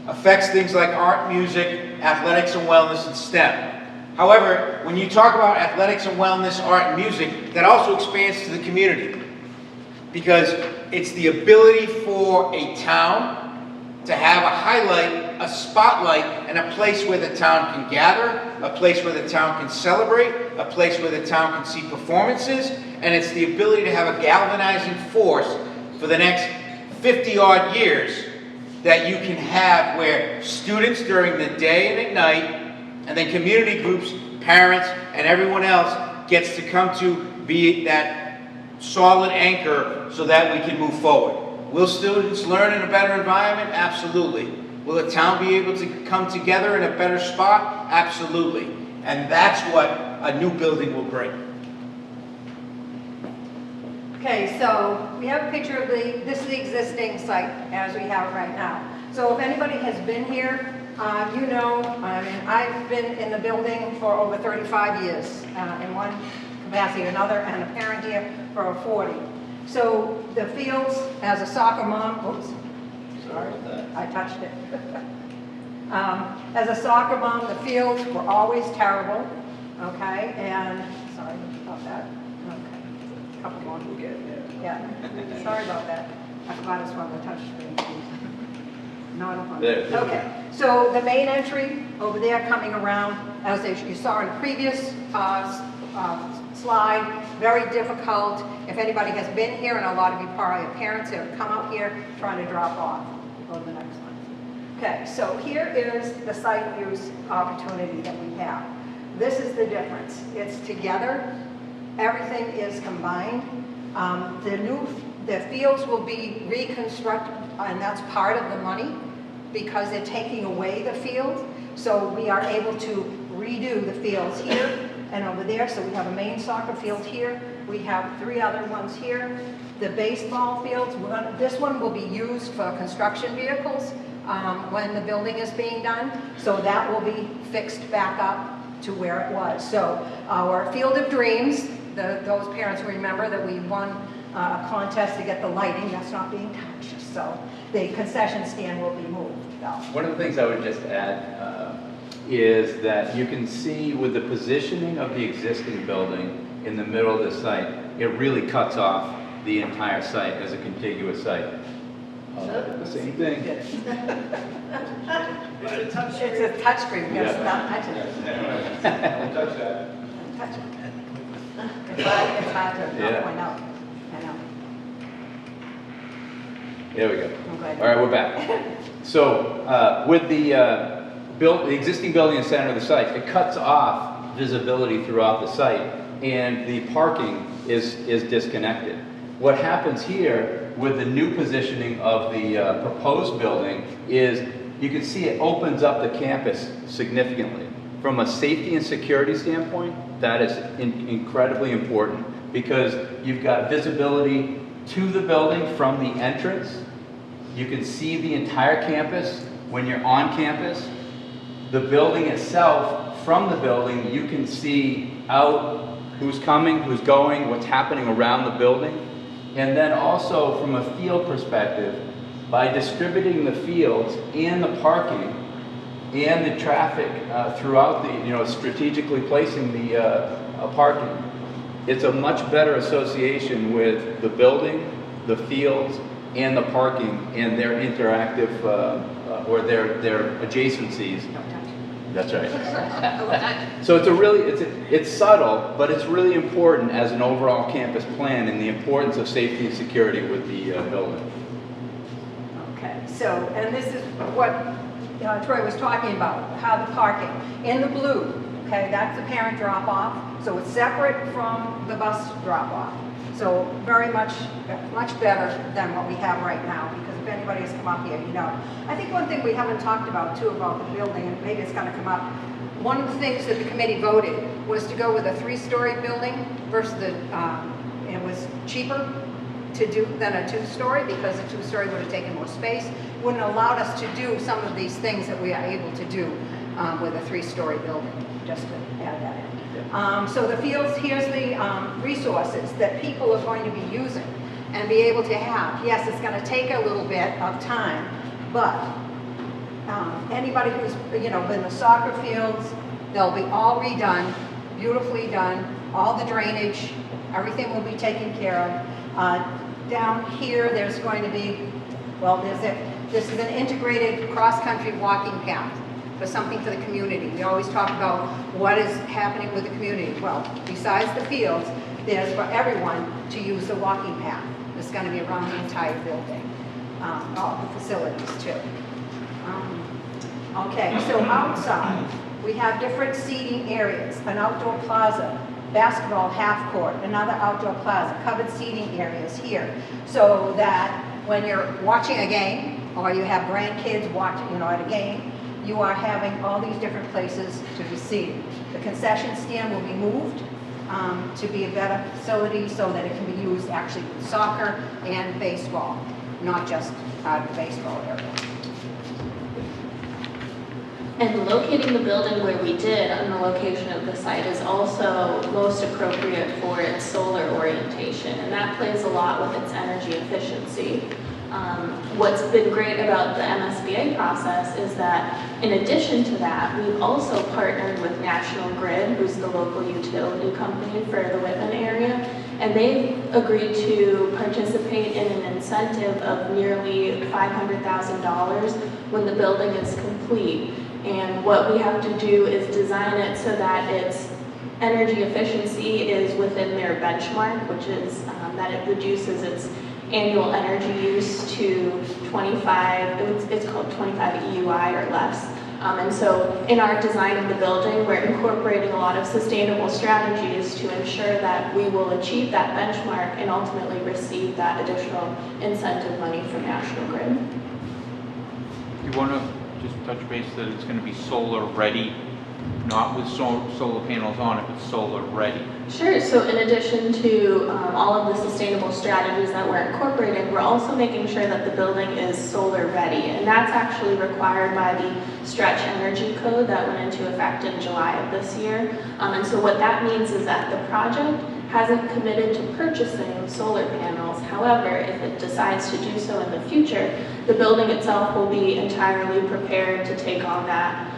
affects things like art, music, athletics and wellness, and STEM. However, when you talk about athletics and wellness, art and music, that also expands to the community. Because it's the ability for a town to have a highlight, a spotlight, and a place where the town can gather, a place where the town can celebrate, a place where the town can see performances, and it's the ability to have a galvanizing force for the next 50-odd years that you can have where students during the day and at night, and then community groups, parents, and everyone else gets to come to be that solid anchor so that we can move forward. Will students learn in a better environment? Absolutely. Will the town be able to come together in a better spot? Absolutely. And that's what a new building will bring. Okay, so we have a picture of this is the existing site as we have it right now. So if anybody has been here, you know, I mean, I've been in the building for over 35 years in one capacity or another, and a parent here for 40. So the fields, as a soccer mom, oops, sorry, I touched it. As a soccer mom, the fields were always terrible, okay, and, sorry about that, okay, a couple more. Yeah, sorry about that. I forgot it's on the touch screen. No, I don't want it. Okay, so the main entry over there coming around, as you saw in the previous slide, very difficult. If anybody has been here, and a lot of you probably have parents that have come up here trying to drop off. Go to the next one. Okay, so here is the site use opportunity that we have. This is the difference. It's together. Everything is combined. The fields will be reconstructed, and that's part of the money because they're taking away the field. So we are able to redo the fields here and over there. So we have a main soccer field here. We have 3 other ones here. The baseball fields, this one will be used for construction vehicles when the building is being done. So that will be fixed back up to where it was. So our Field of Dreams, those parents who remember that we won a contest to get the lighting, that's not being touched. So the concession stand will be moved. So. One of the things I would just add is that you can see with the positioning of the existing building in the middle of the site, it really cuts off the entire site as a contiguous site. The same thing. It's a touch screen, yes, not touch it. Don't touch that. Touch it. It's hard to point out. I know. There we go. I'm glad. All right, we're back. So with the existing building in the center of the site, it cuts off visibility throughout the site and the parking is disconnected. What happens here with the new positioning of the proposed building is you can see it opens up the campus significantly. From a safety and security standpoint, that is incredibly important because you've got visibility to the building from the entrance. You can see the entire campus when you're on campus. The building itself, from the building, you can see out who's coming, who's going, what's happening around the building. And then also from a field perspective, by distributing the fields and the parking and the traffic throughout the, strategically placing the parking, it's a much better association with the building, the fields, and the parking and their interactive or their adjacencies. That's right. So it's subtle, but it's really important as an overall campus plan and the importance of safety and security with the building. Okay, so, and this is what Troy was talking about, how the parking. In the blue, okay, that's the parent drop-off, so it's separate from the bus drop-off. So very much better than what we have right now, because if anybody has come up here, you know. I think one thing we haven't talked about too about the building, and maybe it's gonna come up, one of the things that the committee voted was to go with a 3-story building versus it was cheaper to do than a 2-story because a 2-story would have taken more space. Wouldn't have allowed us to do some of these things that we are able to do with a 3-story building, just to add that in. So the fields, here's the resources that people are going to be using and be able to have. Yes, it's going to take a little bit of time, but anybody who's been the soccer fields, they'll be all redone, beautifully done, all the drainage, everything will be taken care of. Down here, there's going to be, this is an integrated cross-country walking path for something for the community. We always talk about what is happening with the community. Well, besides the fields, there's for everyone to use the walking path. It's going to be around the entire building, all the facilities too. Okay, so outside, we have different seating areas, an outdoor plaza, basketball half court, another outdoor plaza, covered seating areas here, so that when you're watching a game or you have grandkids watching, at a game, you are having all these different places to be seated. The concession stand will be moved to be a better facility so that it can be used actually with soccer and baseball, not just out of the baseball area. And locating the building where we did on the location of the site is also most appropriate for its solar orientation, and that plays a lot with its energy efficiency. What's been great about the MSBA process is that in addition to that, we've also partnered with National Grid, who's the local utility company for the Whitman area, and they've agreed to participate in an incentive of nearly $500,000 when the building is complete. And what we have to do is design it so that its energy efficiency is within their benchmark, which is that it reduces its annual energy use to 25, it's called 25 EUI or less. And so in our design of the building, we're incorporating a lot of sustainable strategies to ensure that we will achieve that benchmark and ultimately receive that additional incentive money from National Grid. You want to just touch base that it's going to be solar ready, not with solar panels on it, but solar ready? Sure, so in addition to all of the sustainable strategies that we're incorporating, we're also making sure that the building is solar ready, and that's actually required by the Stretch Energy Code that went into effect in July of this year. And so what that means is that the project hasn't committed to purchasing solar panels. However, if it decides to do so in the future, the building itself will be entirely prepared to take on that,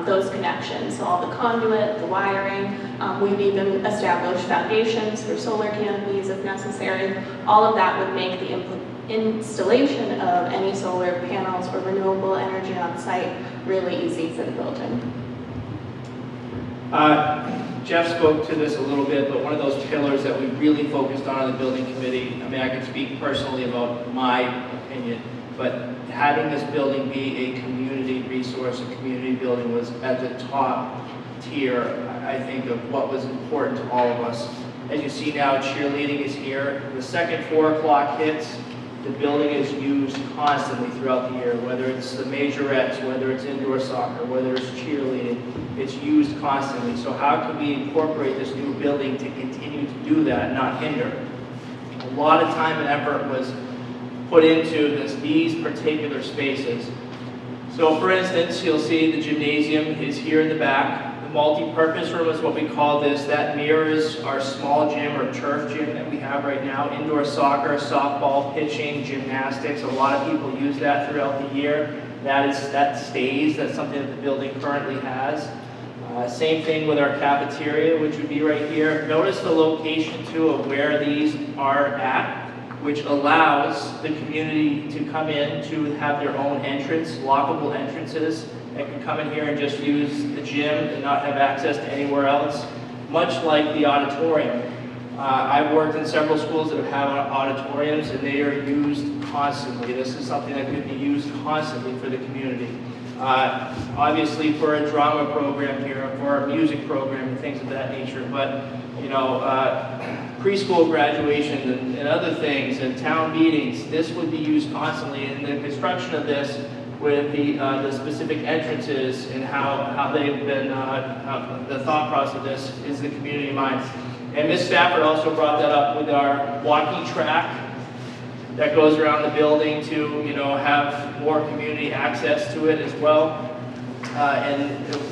those connections. So all the conduit, the wiring, we've even established foundations for solar canopies if necessary. All of that would make the installation of any solar panels or renewable energy on site really easy for the building. Jeff spoke to this a little bit, but one of those pillars that we really focused on in the building committee, I mean, I can speak personally about my opinion, but having this building be a community resource, a community building was at the top tier, I think, of what was important to all of us. As you see now, cheerleading is here. The second 4 o'clock hits, the building is used constantly throughout the year, whether it's the majorettes, whether it's indoor soccer, whether it's cheerleading, it's used constantly. So how can we incorporate this new building to continue to do that, not hinder? A lot of time and effort was put into these particular spaces. So for instance, you'll see the gymnasium is here in the back. The multi-purpose room is what we call this. That mirrors our small gym or turf gym that we have right now. Indoor soccer, softball, pitching, gymnastics. A lot of people use that throughout the year. That stays. That's something that the building currently has. Same thing with our cafeteria, which would be right here. Notice the location too of where these are at, which allows the community to come in to have their own entrance, lockable entrances. They can come in here and just use the gym and not have access to anywhere else, much like the auditorium. I've worked in several schools that have auditoriums, and they are used constantly. This is something that could be used constantly for the community. Obviously for a drama program here, for a music program and things of that nature, but you know, preschool graduation and other things and town meetings, this would be used constantly. And the construction of this with the specific entrances and how they've been, the thought process of this is the community in mind. And Ms. Stafford also brought that up with our walking track that goes around the building to, you know, have more community access to it as well. And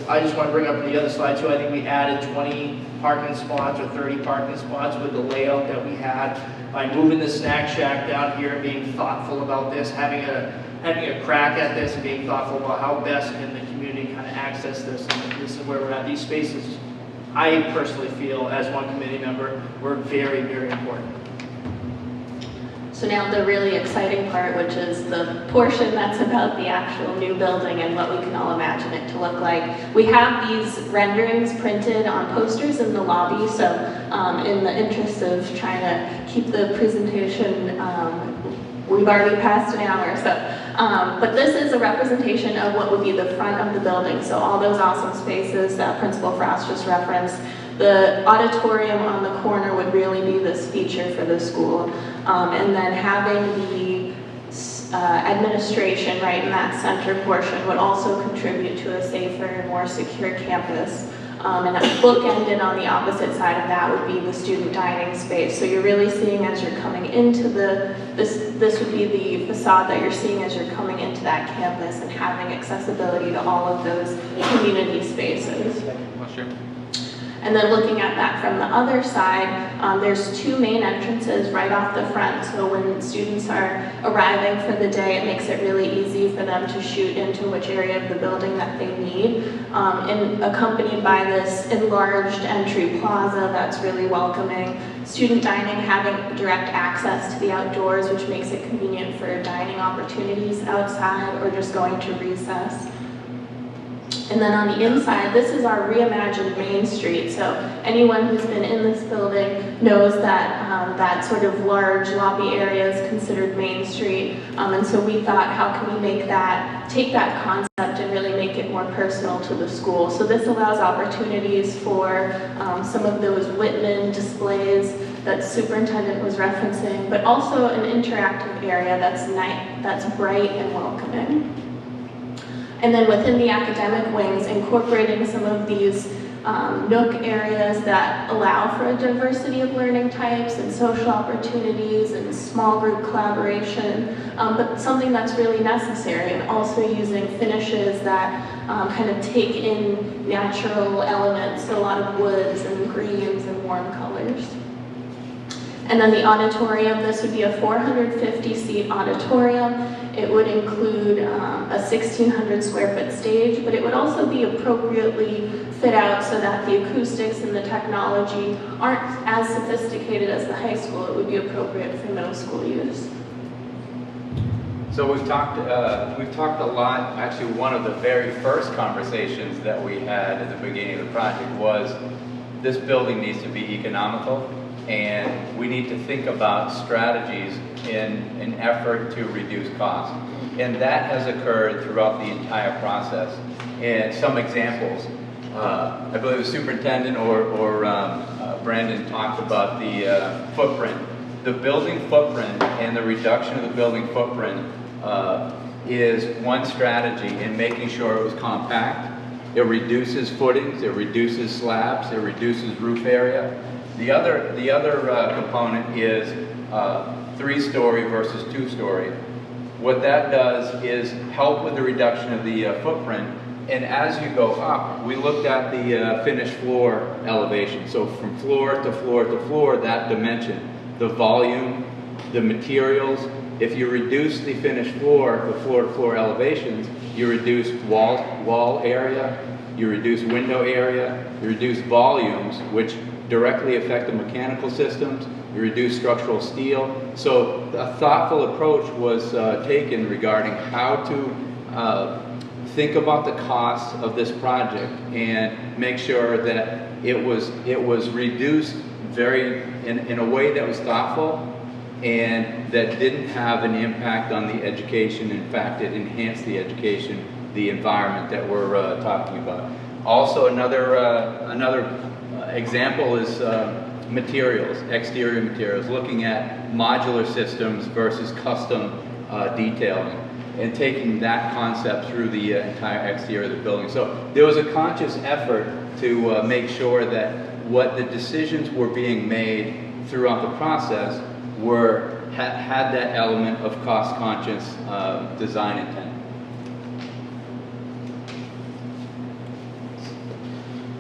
I just want to bring up the other slide too. I think we added 20 parking spots or 30 parking spots with the layout that we had by moving the snack shack down here and being thoughtful about this, having a crack at this and being thoughtful about how best can the community kind of access this. And this is where we're at. These spaces, I personally feel as one committee member, were very, very important. So now the really exciting part, which is the portion that's about the actual new building and what we can all imagine it to look like. We have these renderings printed on posters in the lobby, so in the interest of trying to keep the presentation, we've already passed an hour, so. But this is a representation of what would be the front of the building, so all those awesome spaces that Principal Frost just referenced. The auditorium on the corner would really be this feature for the school. And then having the administration right in that center portion would also contribute to a safer and more secure campus. And bookended on the opposite side of that would be the student dining space. So you're really seeing as you're coming into this would be the facade that you're seeing as you're coming into that campus and having accessibility to all of those community spaces. And then looking at that from the other side, there's 2 main entrances right off the front. So when students are arriving for the day, it makes it really easy for them to shoot into which area of the building that they need. And accompanied by this enlarged entry plaza that's really welcoming. Student dining having direct access to the outdoors, which makes it convenient for dining opportunities outside or just going to recess. And then on the inside, this is our reimagined Main Street. So anyone who's been in this building knows that that sort of large lobby area is considered Main Street. And so we thought, how can we make that, take that concept and really make it more personal to the school? So this allows opportunities for some of those Whitman displays that the superintendent was referencing, but also an interactive area that's bright and welcoming. And then within the academic wings, incorporating some of these nook areas that allow for a diversity of learning types and social opportunities and small group collaboration, but something that's really necessary, and also using finishes that kind of take in natural elements, so a lot of woods and greens and warm colors. And then the auditorium, this would be a 450-seat auditorium. It would include a 1,600 square foot stage, but it would also be appropriately fit out so that the acoustics and the technology aren't as sophisticated as the high school. It would be appropriate for middle school use. So we've talked a lot. Actually, one of the very first conversations that we had at the beginning of the project was this building needs to be economical, and we need to think about strategies in an effort to reduce costs. And that has occurred throughout the entire process. And some examples, I believe the superintendent or Brandon talked about the footprint. The building footprint and the reduction of the building footprint is one strategy in making sure it was compact. It reduces footings, it reduces slabs, it reduces roof area. The other component is 3-story versus 2-story. What that does is help with the reduction of the footprint. And as you go up, we looked at the finished floor elevation. So from floor to floor to floor, that dimension, the volume, the materials. If you reduce the finished floor, the floor to floor elevations, you reduce wall area, you reduce window area, you reduce volumes, which directly affect the mechanical systems, you reduce structural steel. So a thoughtful approach was taken regarding how to think about the costs of this project and make sure that it was reduced in a way that was thoughtful and that didn't have an impact on the education. In fact, it enhanced the education, the environment that we're talking about. Also, another example is materials, exterior materials, looking at modular systems versus custom detailing, and taking that concept through the entire exterior of the building. So there was a conscious effort to make sure that what the decisions were being made throughout the process had that element of cost-conscious design intent.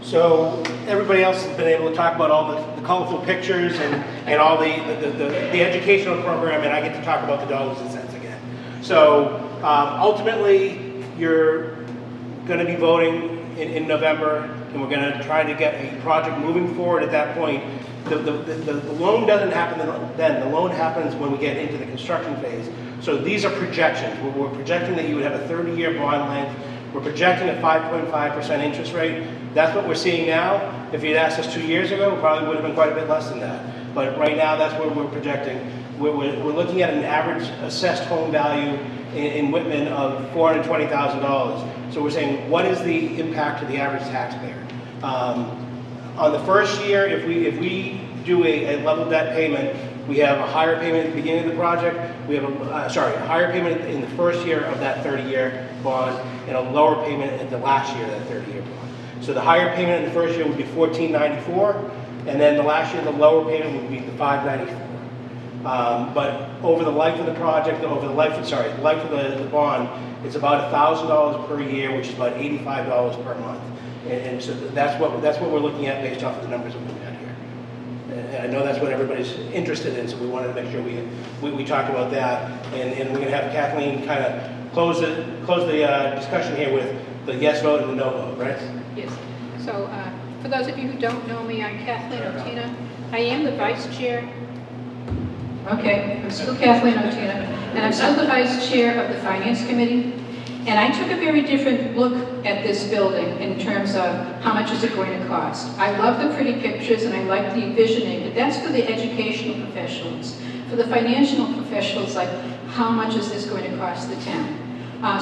So everybody else has been able to talk about all the colorful pictures and all the educational program, and I get to talk about the dollars and cents again. So ultimately, you're going to be voting in November, and we're going to try to get a project moving forward at that point. The loan doesn't happen then. The loan happens when we get into the construction phase. So these are projections. We're projecting that you would have a 30-year bond length. We're projecting a 5.5% interest rate. That's what we're seeing now. If you'd asked us 2 years ago, it probably would have been quite a bit less than that. But right now, that's what we're projecting. We're looking at an average assessed home value in Whitman of $420,000. So we're saying, what is the impact to the average taxpayer? On the first year, if we do a level debt payment, we have a higher payment at the beginning of the project. We have a higher payment in the first year of that 30-year bond, and a lower payment at the last year of that 30-year bond. So the higher payment in the first year would be $1,494, and then the last year the lower payment would be the $594. But over the life of the project, over the life of the bond, it's about $1,000 per year, which is about $85 per month. And so that's what we're looking at based off of the numbers that we've got here. And I know that's what everybody's interested in, so we wanted to make sure we talked about that. And we're going to have Kathleen kind of close the discussion here with the yes vote and the no vote, right? Yes. So for those of you who don't know me, I'm Kathleen Otina. I am the vice chair. Okay, I'm still Kathleen Otina, and I'm still the vice chair of the finance committee. And I took a very different look at this building in terms of how much is it going to cost. I love the pretty pictures and I like the envisioning, but that's for the educational professionals. For the financial professionals, like how much is this going to cost the town?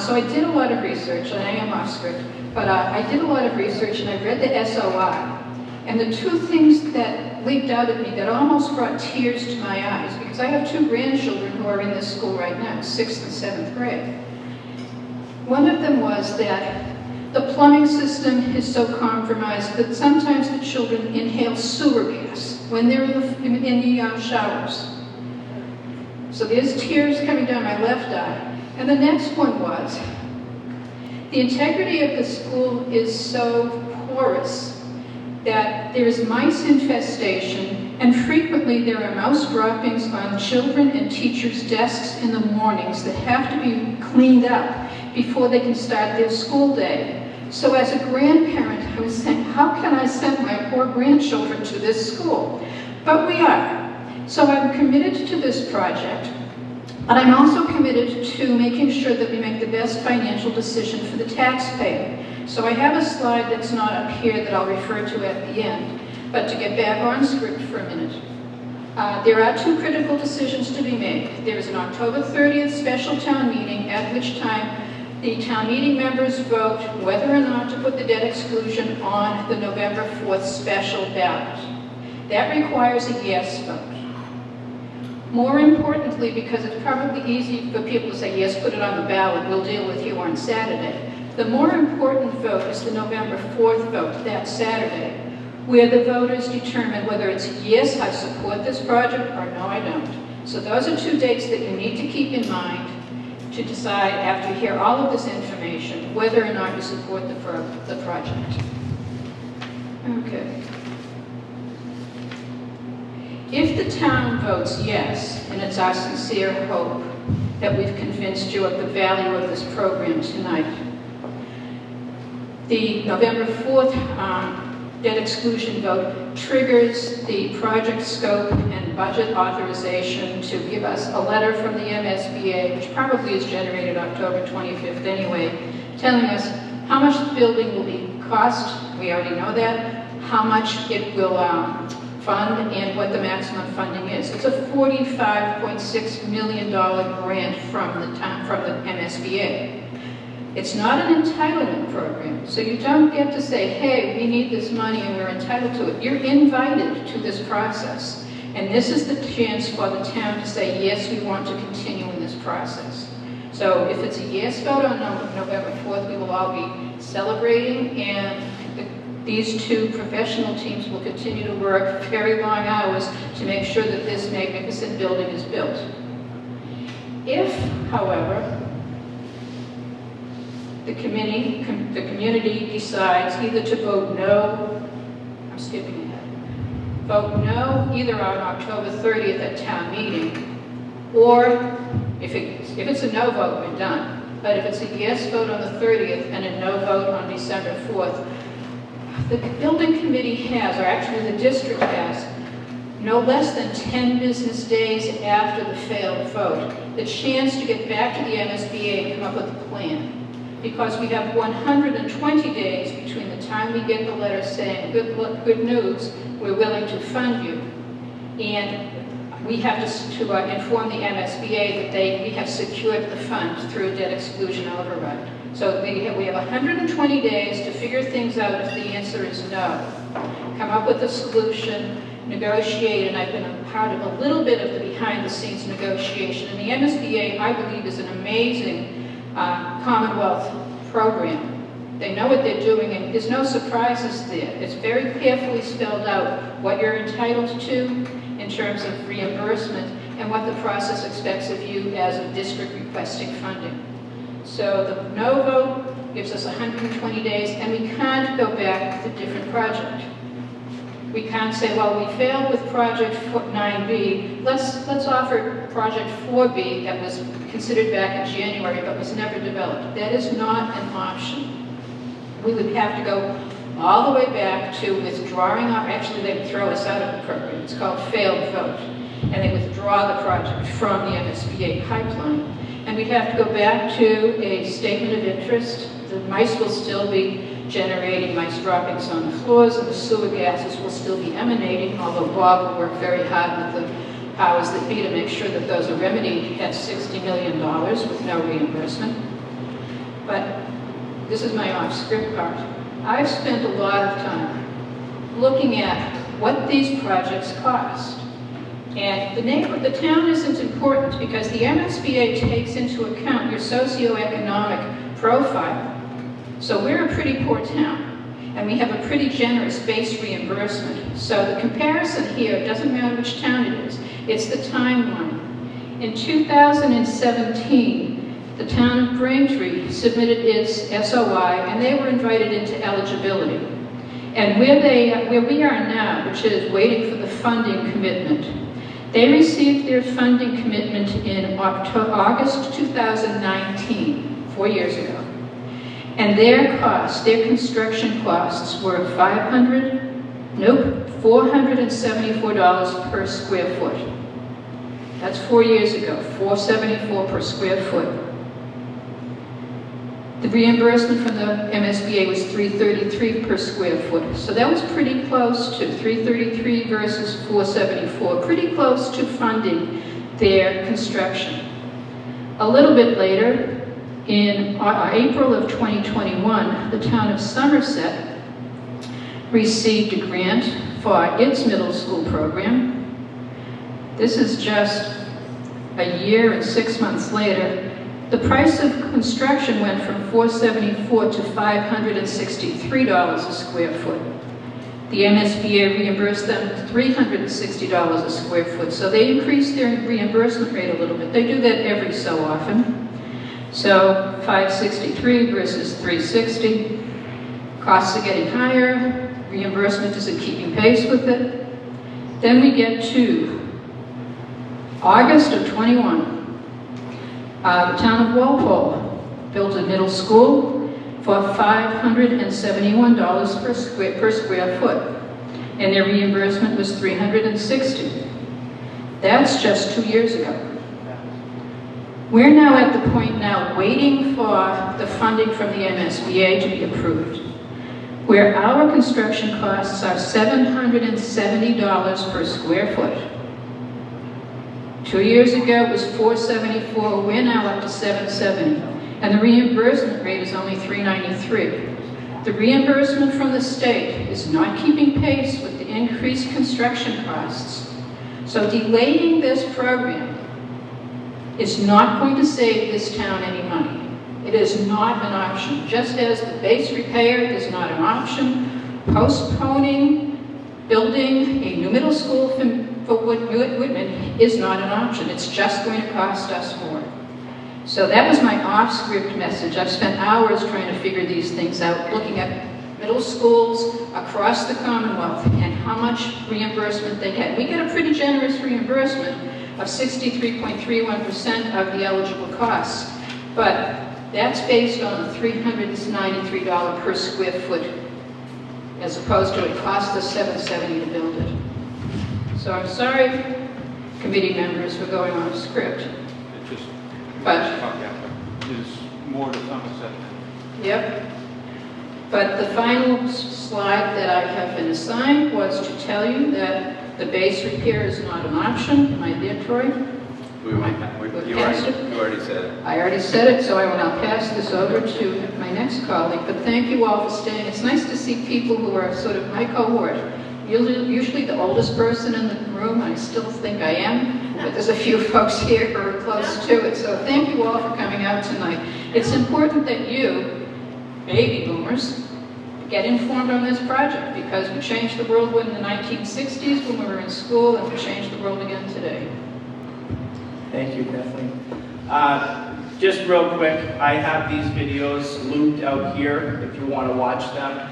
So I did a lot of research, and I am off script, but I did a lot of research and I read the SOI. And the two things that leaped out at me that almost brought tears to my eyes, because I have 2 grandchildren who are in this school right now, 6th and 7th grade. One of them was that the plumbing system is so compromised that sometimes the children inhale sewer gas when they're in the showers. So there's tears coming down my left eye. And the next one was, the integrity of the school is so porous that there is mice infestation, and frequently there are mouse droppings on children and teachers' desks in the mornings that have to be cleaned up before they can start their school day. So as a grandparent, I was saying, how can I send my poor grandchildren to this school? But we are. So I'm committed to this project, but I'm also committed to making sure that we make the best financial decision for the taxpayer. So I have a slide that's not up here that I'll refer to at the end, but to get back on script for a minute. There are 2 critical decisions to be made. There is an October 30th special town meeting, at which time the town meeting members vote whether or not to put the debt exclusion on the November 4th special ballot. That requires a yes vote. More importantly, because it's probably easy for people to say, yes, put it on the ballot, we'll deal with you on Saturday. The more important vote is the November 4th vote, that Saturday, where the voters determine whether it's yes, I support this project, or no, I don't. So those are two dates that you need to keep in mind to decide, after you hear all of this information, whether or not you support the project. Okay. If the town votes yes, and it's our sincere hope that we've convinced you of the value of this program tonight, the November 4th debt exclusion vote triggers the project scope and budget authorization to give us a letter from the MSBA, which probably is generated October 25th anyway, telling us how much the building will be cost, we already know that, how much it will fund, and what the maximum funding is. It's a $45.6 million grant from the MSBA. It's not an entitlement program, so you don't get to say, hey, we need this money and we're entitled to it. You're invited to this process, and this is the chance for the town to say, yes, we want to continue in this process. So if it's a yes vote on November 4th, we will all be celebrating, and these two professional teams will continue to work very long hours to make sure that this magnificent building is built. If, however, the community decides either to vote no, I'm skipping ahead, vote no either on October 30th at town meeting, or if it's a no vote, we're done. But if it's a yes vote on the 30th and a no vote on December 4th, the building committee has, or actually the district has, no less than 10 business days after the failed vote, the chance to get back to the MSBA and come up with a plan. Because we have 120 days between the time we get the letter saying, good news, we're willing to fund you, and we have to inform the MSBA that we have secured the fund through a debt exclusion override. So we have 120 days to figure things out if the answer is no. Come up with a solution, negotiate, and I've been a part of a little bit of the behind-the-scenes negotiation. And the MSBA, I believe, is an amazing Commonwealth program. They know what they're doing, and there's no surprises there. It's very carefully spelled out what you're entitled to in terms of reimbursement and what the process expects of you as a district requesting funding. So the no vote gives us 120 days, and we can't go back with a different project. We can't say, well, we failed with project 9B, let's offer project 4B that was considered back in January but was never developed. That is not an option. We would have to go all the way back to withdrawing actually they would throw us out of the program. It's called failed vote. And they withdraw the project from the MSBA pipeline. And we'd have to go back to a statement of interest. The mice will still be generating mice droppings on the floors, and the sewer gases will still be emanating, although Bob will work very hard with the powers that be to make sure that those are remedied at $60 million with no reimbursement. But this is my off-script part. I've spent a lot of time looking at what these projects cost. And the town isn't important because the MSBA takes into account your socioeconomic profile. So we're a pretty poor town, and we have a pretty generous base reimbursement. So the comparison here doesn't matter which town it is, it's the timeline. In 2017, the town of Braintree submitted its SOI, and they were invited into eligibility. And where we are now, which is waiting for the funding commitment, they received their funding commitment in August 2019, 4 years ago. And their construction costs were $474 per square foot. That's 4 years ago, $474 per square foot. The reimbursement from the MSBA was $333 per square foot. So that was pretty close to $333 versus $474, pretty close to funding their construction. A little bit later, In April of 2021, the town of Somerset received a grant for its middle school program. This is just a year and 6 months later. The price of construction went from $474 to $563 a square foot. The MSBA reimbursed them $360 a square foot, so they increased their reimbursement rate a little bit. They do that every so often. So $563 versus $360. Costs are getting higher, reimbursement isn't keeping pace with it. Then we get to August of 21. The town of Walpole built a middle school for $571 per square foot, and their reimbursement was $360. That's just 2 years ago. We're now at the point now waiting for the funding from the MSBA to be approved, where our construction costs are $770 per square foot. 2 years ago it was $474, we're now up to $770, and the reimbursement rate is only $393. The reimbursement from the state is not keeping pace with the increased construction costs. So delaying this program is not going to save this town any money. It is not an option. Just as the base repair is not an option, postponing building a new middle school for Whitman is not an option. It's just going to cost us more. So that was my off-script message. I've spent hours trying to figure these things out, looking at middle schools across the Commonwealth and how much reimbursement they get. We get a pretty generous reimbursement of 63.31% of the eligible costs, but that's based on the $393 per square foot, as opposed to it cost us $770 to build it. So I'm sorry, committee members, for going off script. It just, But there's more to Somerset. Yep. But the final slide that I have been assigned was to tell you that the base repair is not an option. Am I there, Troy? You already said it. I already said it, so I will now pass this over to my next colleague. But thank you all for staying. It's nice to see people who are sort of my cohort. Usually the oldest person in the room, I still think I am, but there's a few folks here who are close to it. So thank you all for coming out tonight. It's important that you, baby boomers, get informed on this project, because we changed the world in the 1960s when we were in school, and we changed the world again today. Thank you, Kathleen. Just real quick, I have these videos looped out here if you want to watch them.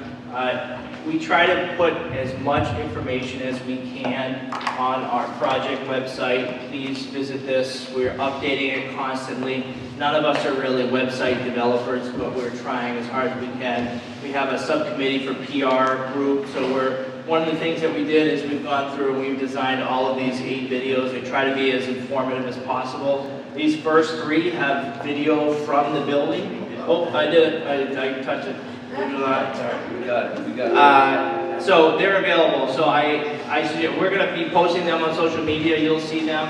We try to put as much information as we can on our project website. Please visit this. We're updating it constantly. None of us are really website developers, but we're trying as hard as we can. We have a subcommittee for PR group, so one of the things that we did is we've gone through and we've designed all of these 8 videos. We try to be as informative as possible. These first 3 have video from the building. Oh, I did it. I touched it. Sorry. We got it. So they're available. So I suggest we're going to be posting them on social media. You'll see them.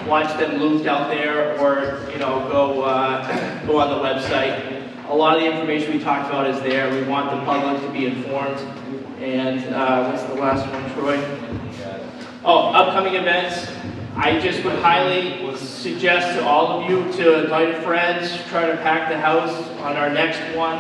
Watch them looped out there, or go on the website. A lot of the information we talked about is there. We want the public to be informed. And what's the last one, Troy? Oh, upcoming events. I just would highly suggest to all of you to invite friends, try to pack the house on our next one.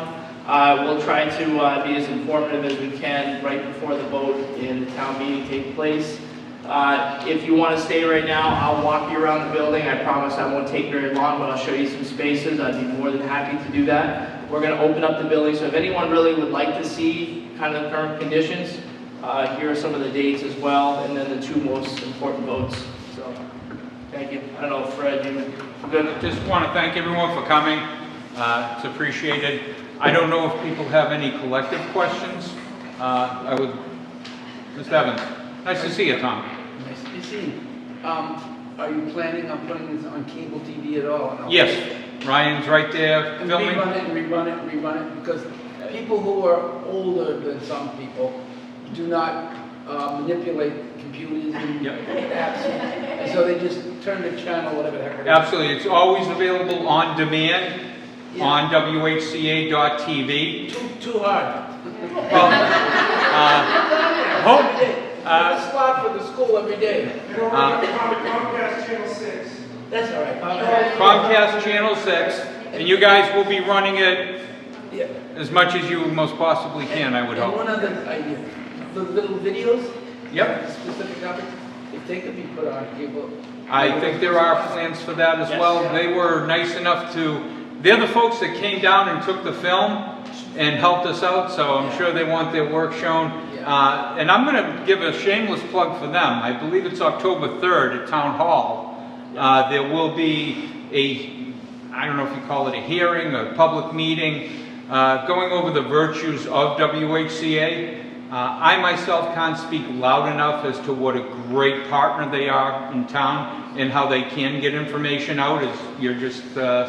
We'll try to be as informative as we can right before the vote and the town meeting take place. If you want to stay right now, I'll walk you around the building. I promise I won't take very long, but I'll show you some spaces. I'd be more than happy to do that. We're going to open up the building, so if anyone really would like to see kind of the current conditions, here are some of the dates as well, and then the 2 most important votes. So, thank you. I don't know, Fred, you good? I just want to thank everyone for coming. It's appreciated. I don't know if people have any collective questions. Mr. Evans, nice to see you, Tom. Nice to see you. Are you planning on putting this on cable TV at all? No? Yes, Ryan's right there And filming. rerun it, because people who are older than some people do not manipulate computers and apps, and so they just turn the channel, whatever the heck it is. Absolutely, it's always available on demand Yeah. on WHCA.tv. Too hard. Well, home, A slot for the school every day. Comcast Channel 6. That's all right. Comcast Channel 6, and you guys will be running it Yeah. as much as you most possibly can, I would And hope. one other idea, the little videos. Yep. Specific topics, if they could be put on cable. I think there are plans for that as well. They were nice enough to, they're the folks that came down and took the film and helped us out, so I'm sure they want their work shown. And I'm going to give a shameless plug for them. I believe it's October 3rd at Town Hall. There will be I don't know if you call it a hearing, a public meeting, going over the virtues of WHCA. I myself can't speak loud enough as to what a great partner they are in town and how they can get information out, as you're just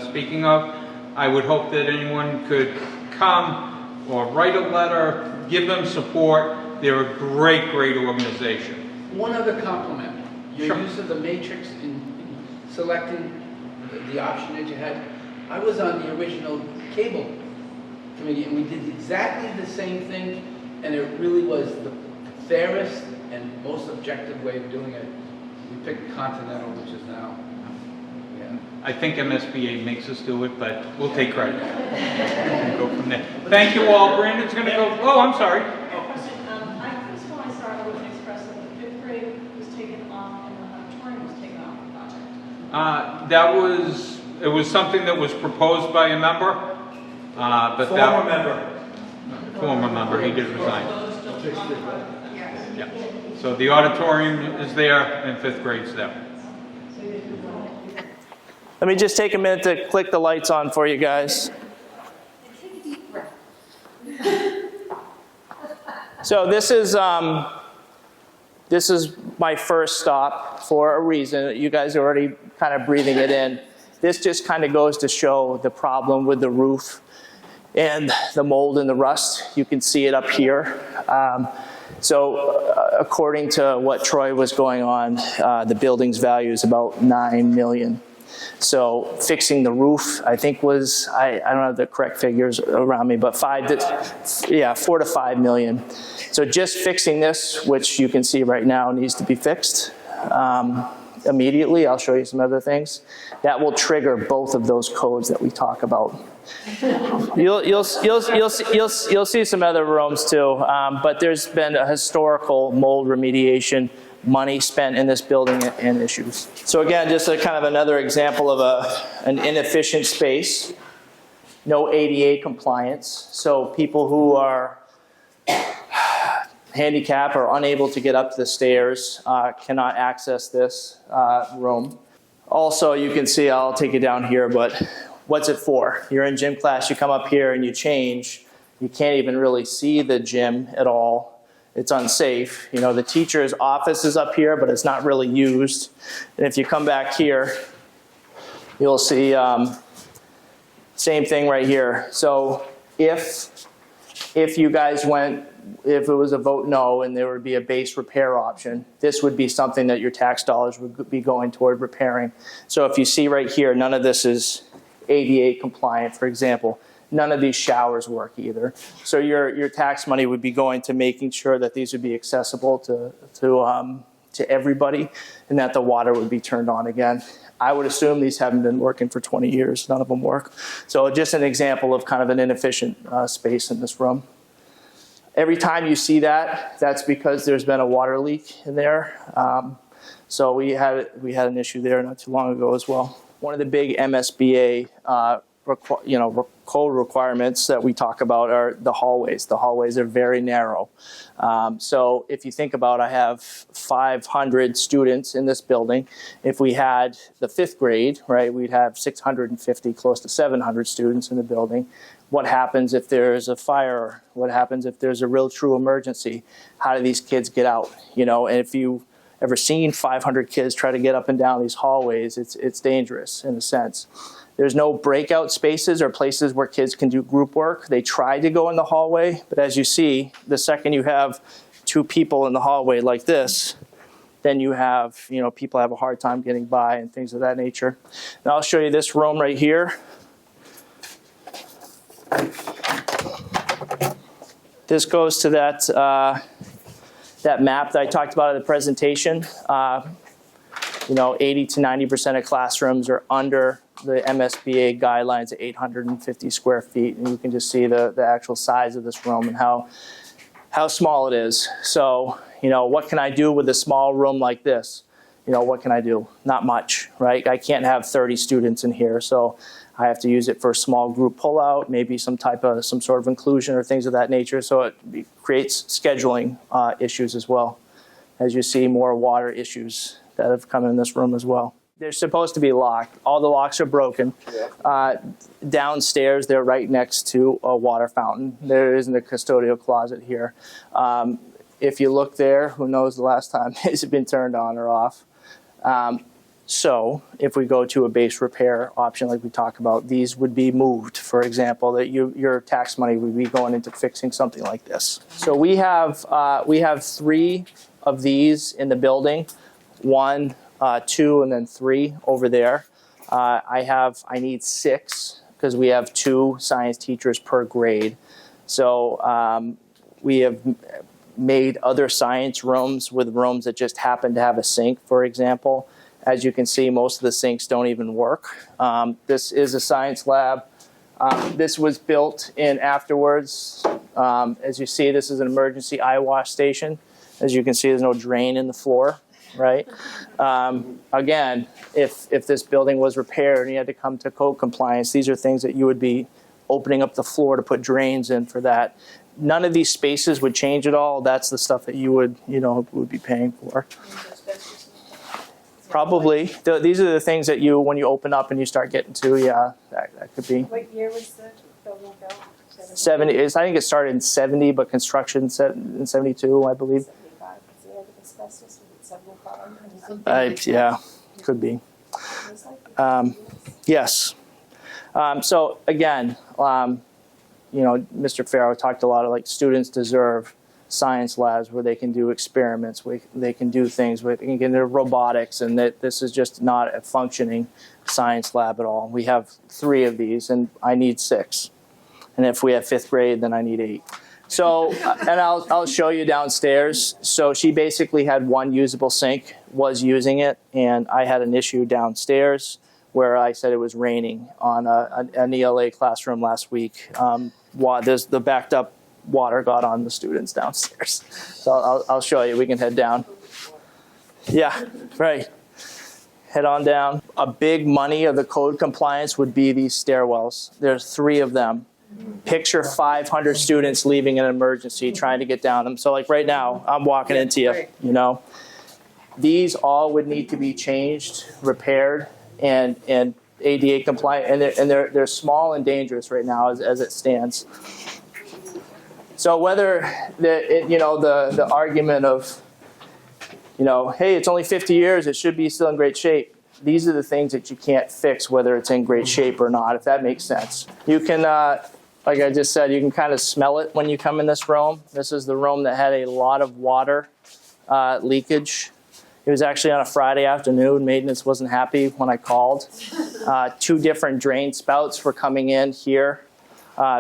speaking of. I would hope that anyone could come or write a letter, give them support. They're a great, great organization. One other compliment, your Sure. use of the matrix in selecting the option that you had. I was on the original cable committee and we did exactly the same thing, and it really was the fairest and most objective way of doing it. We picked Continental, which is now, yeah. I think MSBA makes us do it, but we'll take credit. Go from there. Thank you all. Brandon's going to go. Oh, I'm sorry. Question. First of all, I saw it was expressed that the 5th grade was taken off and the auditorium was taken off the project. It was something that was proposed by a member, but Former member. former member, he did resign. Yes. Yeah. So the auditorium is there and 5th grade's there. Let me just take a minute to click the lights on for you guys. So this is my first stop for a reason. You guys are already kind of breathing it in. This just kind of goes to show the problem with the roof and the mold and the rust. You can see it up here. According to what Troy was going on, the building's value is about $9 million. So fixing the roof, I think was, I don't have the correct figures around me, but 4 to 5 million. So just fixing this, which you can see right now needs to be fixed immediately. I'll show you some other things. That will trigger both of those codes that we talk about. You'll see some other rooms too, but there's been a historical mold remediation money spent in this building and issues. So again, just a kind of another example of an inefficient space. No ADA compliance. So people who are handicapped or unable to get up the stairs cannot access this room. Also, you can see, I'll take you down here, but what's it for? You're in gym class, you come up here and you change. You can't even really see the gym at all. It's unsafe. You know, the teacher's office is up here, but it's not really used. And if you come back here, you'll see same thing right here. So if you guys went, if it was a vote no and there would be a base repair option, this would be something that your tax dollars would be going toward repairing. So if you see right here, none of this is ADA compliant, for example. None of these showers work either. So your tax money would be going to making sure that these would be accessible to everybody and that the water would be turned on again. I would assume these haven't been working for 20 years. None of them work. So just an example of kind of an inefficient space in this room. Every time you see that, that's because there's been a water leak in there. So we had an issue there not too long ago as well. One of the big MSBA code requirements that we talk about are the hallways. The hallways are very narrow. So if you think about, I have 500 students in this building. If we had the 5th grade, right, we'd have 650, close to 700 students in the building. What happens if there's a fire? What happens if there's a real true emergency? How do these kids get out? You know, and if you ever seen 500 kids try to get up and down these hallways, it's dangerous in a sense. There's no breakout spaces or places where kids can do group work. They try to go in the hallway, but as you see, the second you have 2 people in the hallway like this, then you have, people have a hard time getting by and things of that nature. Now I'll show you this room right here. This goes to that, that map that I talked about in the presentation. 80 to 90% of classrooms are under the MSBA guidelines at 850 square feet, and you can just see the actual size of this room and how small it is. So, what can I do with a small room like this? What can I do? Not much, right? I can't have 30 students in here, so I have to use it for a small group pullout, maybe some sort of inclusion or things of that nature. So it creates scheduling issues as well. As you see, more water issues that have come in this room as well. They're supposed to be locked. All the locks are broken. Downstairs, they're right next to a water fountain. There isn't a custodial closet here. If you look there, who knows the last time it's been turned on or off. So if we go to a base repair option like we talked about, these would be moved, for example, that your tax money would be going into fixing something like this. So we have 3 of these in the building, 1, 2, and then 3 over there. I need 6 because we have 2 science teachers per grade. So we have made other science rooms with rooms that just happen to have a sink, for example. As you can see, most of the sinks don't even work. This is a science lab. This was built in afterwards. As you see, this is an emergency eye wash station. As you can see, there's no drain in the floor, right? Again, if this building was repaired and you had to come to code compliance, these are things that you would be opening up the floor to put drains in for that. None of these spaces would change at all. That's the stuff that you would be paying for. Probably. These are the things that when you open up and you start getting to, that could be. What year was the building built? 70. I think it started in 70, but construction set in 72, I believe. 75. Is there asbestos? Was it 75? Yeah, could be. Yes. So again, Mr. Farrow talked a lot of students deserve science labs where they can do experiments, where they can do things, where they can get into robotics, and that this is just not a functioning science lab at all. We have 3 of these, and I need 6. And if we have 5th grade, then I need 8. So, and I'll show you downstairs. So she basically had 1 usable sink, was using it, and I had an issue downstairs where I said it was raining on an ELA classroom last week. There's the backed up water got on the students downstairs. So I'll show you. We can head down. Yeah, right. Head on down. A big money of the code compliance would be these stairwells. There's 3 of them. Picture 500 students leaving an emergency trying to get down them. So right now, I'm walking into you, These all would need to be changed, repaired, and ADA compliant. And they're small and dangerous right now as it stands. So whether the argument of, hey, it's only 50 years, it should be still in great shape. These are the things that you can't fix, whether it's in great shape or not, if that makes sense. You can, like I just said, you can kind of smell it when you come in this room. This is the room that had a lot of water leakage. It was actually on a Friday afternoon. Maintenance wasn't happy when I called. 2 different drain spouts were coming in here.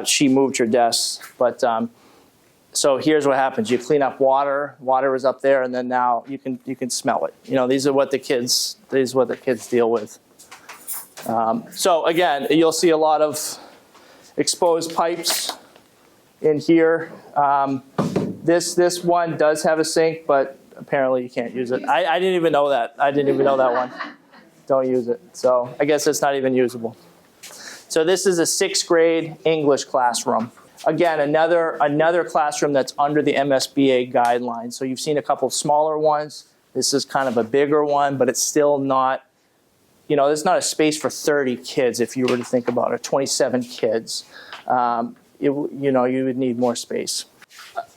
She moved her desk, but so here's what happens. You clean up water. Water was up there, and then now you can smell it. These are what the kids deal with. So again, you'll see a lot of exposed pipes in here. This one does have a sink, but apparently you can't use it. I didn't even know that. I didn't even know that one. Don't use it. So I guess it's not even usable. So this is a 6th grade English classroom. Again, another classroom that's under the MSBA guidelines. So you've seen a couple of smaller ones. This is kind of a bigger one, but it's still not, there's not a space for 30 kids if you were to think about it, 27 kids. You would need more space.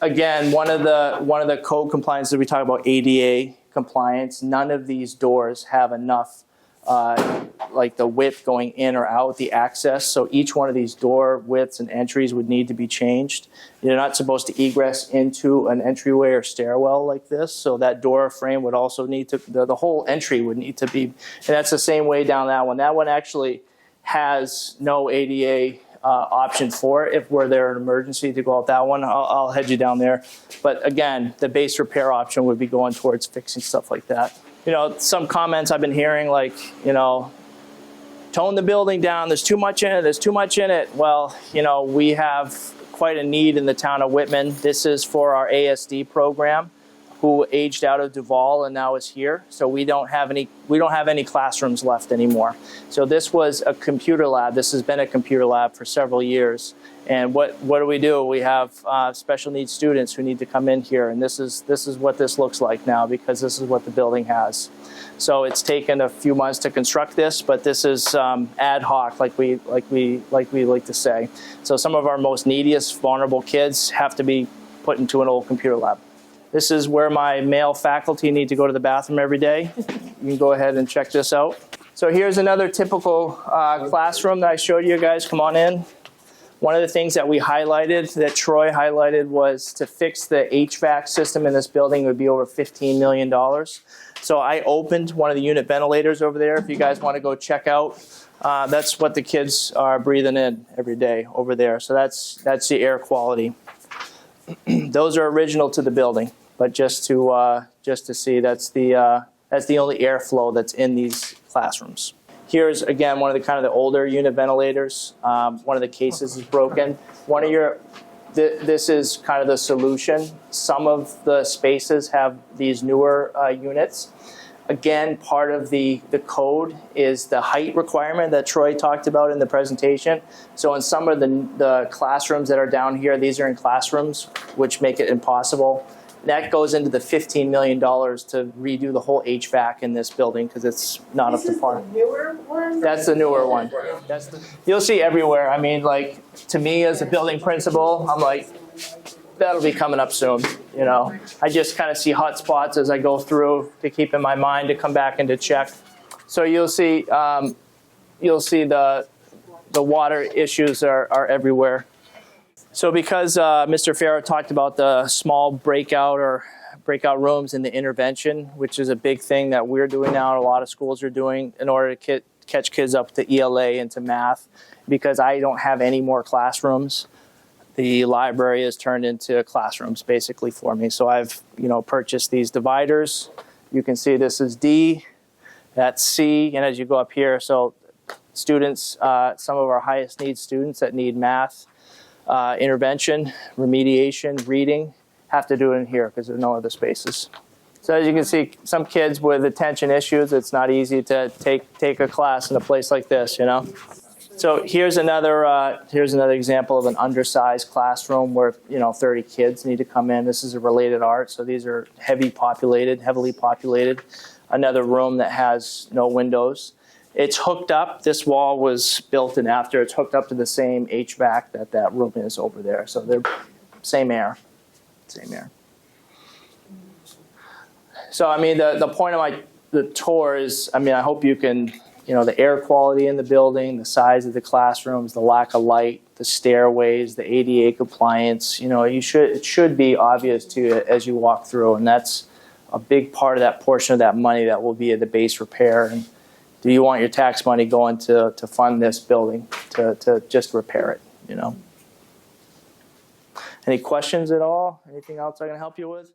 Again, one of the code compliances we talk about, ADA compliance, none of these doors have enough like the width going in or out, the access. So each one of these door widths and entries would need to be changed. You're not supposed to egress into an entryway or stairwell like this. So that door frame would also need to, the whole entry would need to be, and that's the same way down that one. That one actually has no ADA option for it if we're there an emergency to go out that one. I'll head you down there. But again, the base repair option would be going towards fixing stuff like that. You know, some comments I've been hearing like, you know, tone the building down, there's too much in it, there's too much in it. Well, you know, we have quite a need in the town of Whitman. This is for our ASD program, who aged out of Duval and now is here. So we don't have any classrooms left anymore. So this was a computer lab. This has been a computer lab for several years. And what do? We have special needs students who need to come in here, and this is what this looks like now, because this is what the building has. So it's taken a few months to construct this, but this is ad hoc, like we like to say. So some of our most neediest, vulnerable kids have to be put into an old computer lab. This is where my male faculty need to go to the bathroom every day. You can go ahead and check this out. So here's another typical classroom that I showed you guys. Come on in. One of the things that we highlighted, that Troy highlighted, was to fix the HVAC system in this building would be over $15 million. So I opened one of the unit ventilators over there. If you guys want to go check out, that's what the kids are breathing in every day over there. So that's the air quality. Those are original to the building, but just to see, that's the only airflow that's in these classrooms. Here's again one of the older unit ventilators. One of the cases is broken. This is kind of the solution. Some of the spaces have these newer units. Again, part of the code is the height requirement that Troy talked about in the presentation. So in some of the classrooms that are down here, these are in classrooms, which make it impossible. That goes into the $15 million to redo the whole HVAC in this building because it's not up to par. This is the newer one? That's the newer one. You'll see everywhere. I mean, like, to me as a building principal, I'm like, that'll be coming up soon, you know. I just kind of see hot spots as I go through to keep in my mind to come back and to check. So you'll see the water issues are everywhere. So because Mr. Farrow talked about the small breakout rooms in the intervention, which is a big thing that we're doing now and a lot of schools are doing in order to catch kids up to ELA and to math, because I don't have any more classrooms. The library has turned into classrooms basically for me. So I've purchased these dividers. You can see this is D, that's C, and as you go up here, so students, some of our highest need students that need math, intervention, remediation, reading, have to do it in here because there are no other spaces. So as you can see, some kids with attention issues, it's not easy to take a class in a place like this, you know. So here's another example of an undersized classroom where 30 kids need to come in. This is a related art, so these are heavily populated. Another room that has no windows. It's hooked up. This wall was built in after. It's hooked up to the same HVAC that room is over there. So they're same air. So I mean, the point of the tour is, I mean, I hope you can, the air quality in the building, the size of the classrooms, the lack of light, the stairways, the ADA compliance. It should be obvious to you as you walk through, and that's a big part of that portion of that money that will be at the base repair. And do you want your tax money going to fund this building, to just repair it, Any questions at all? Anything else I can help you with?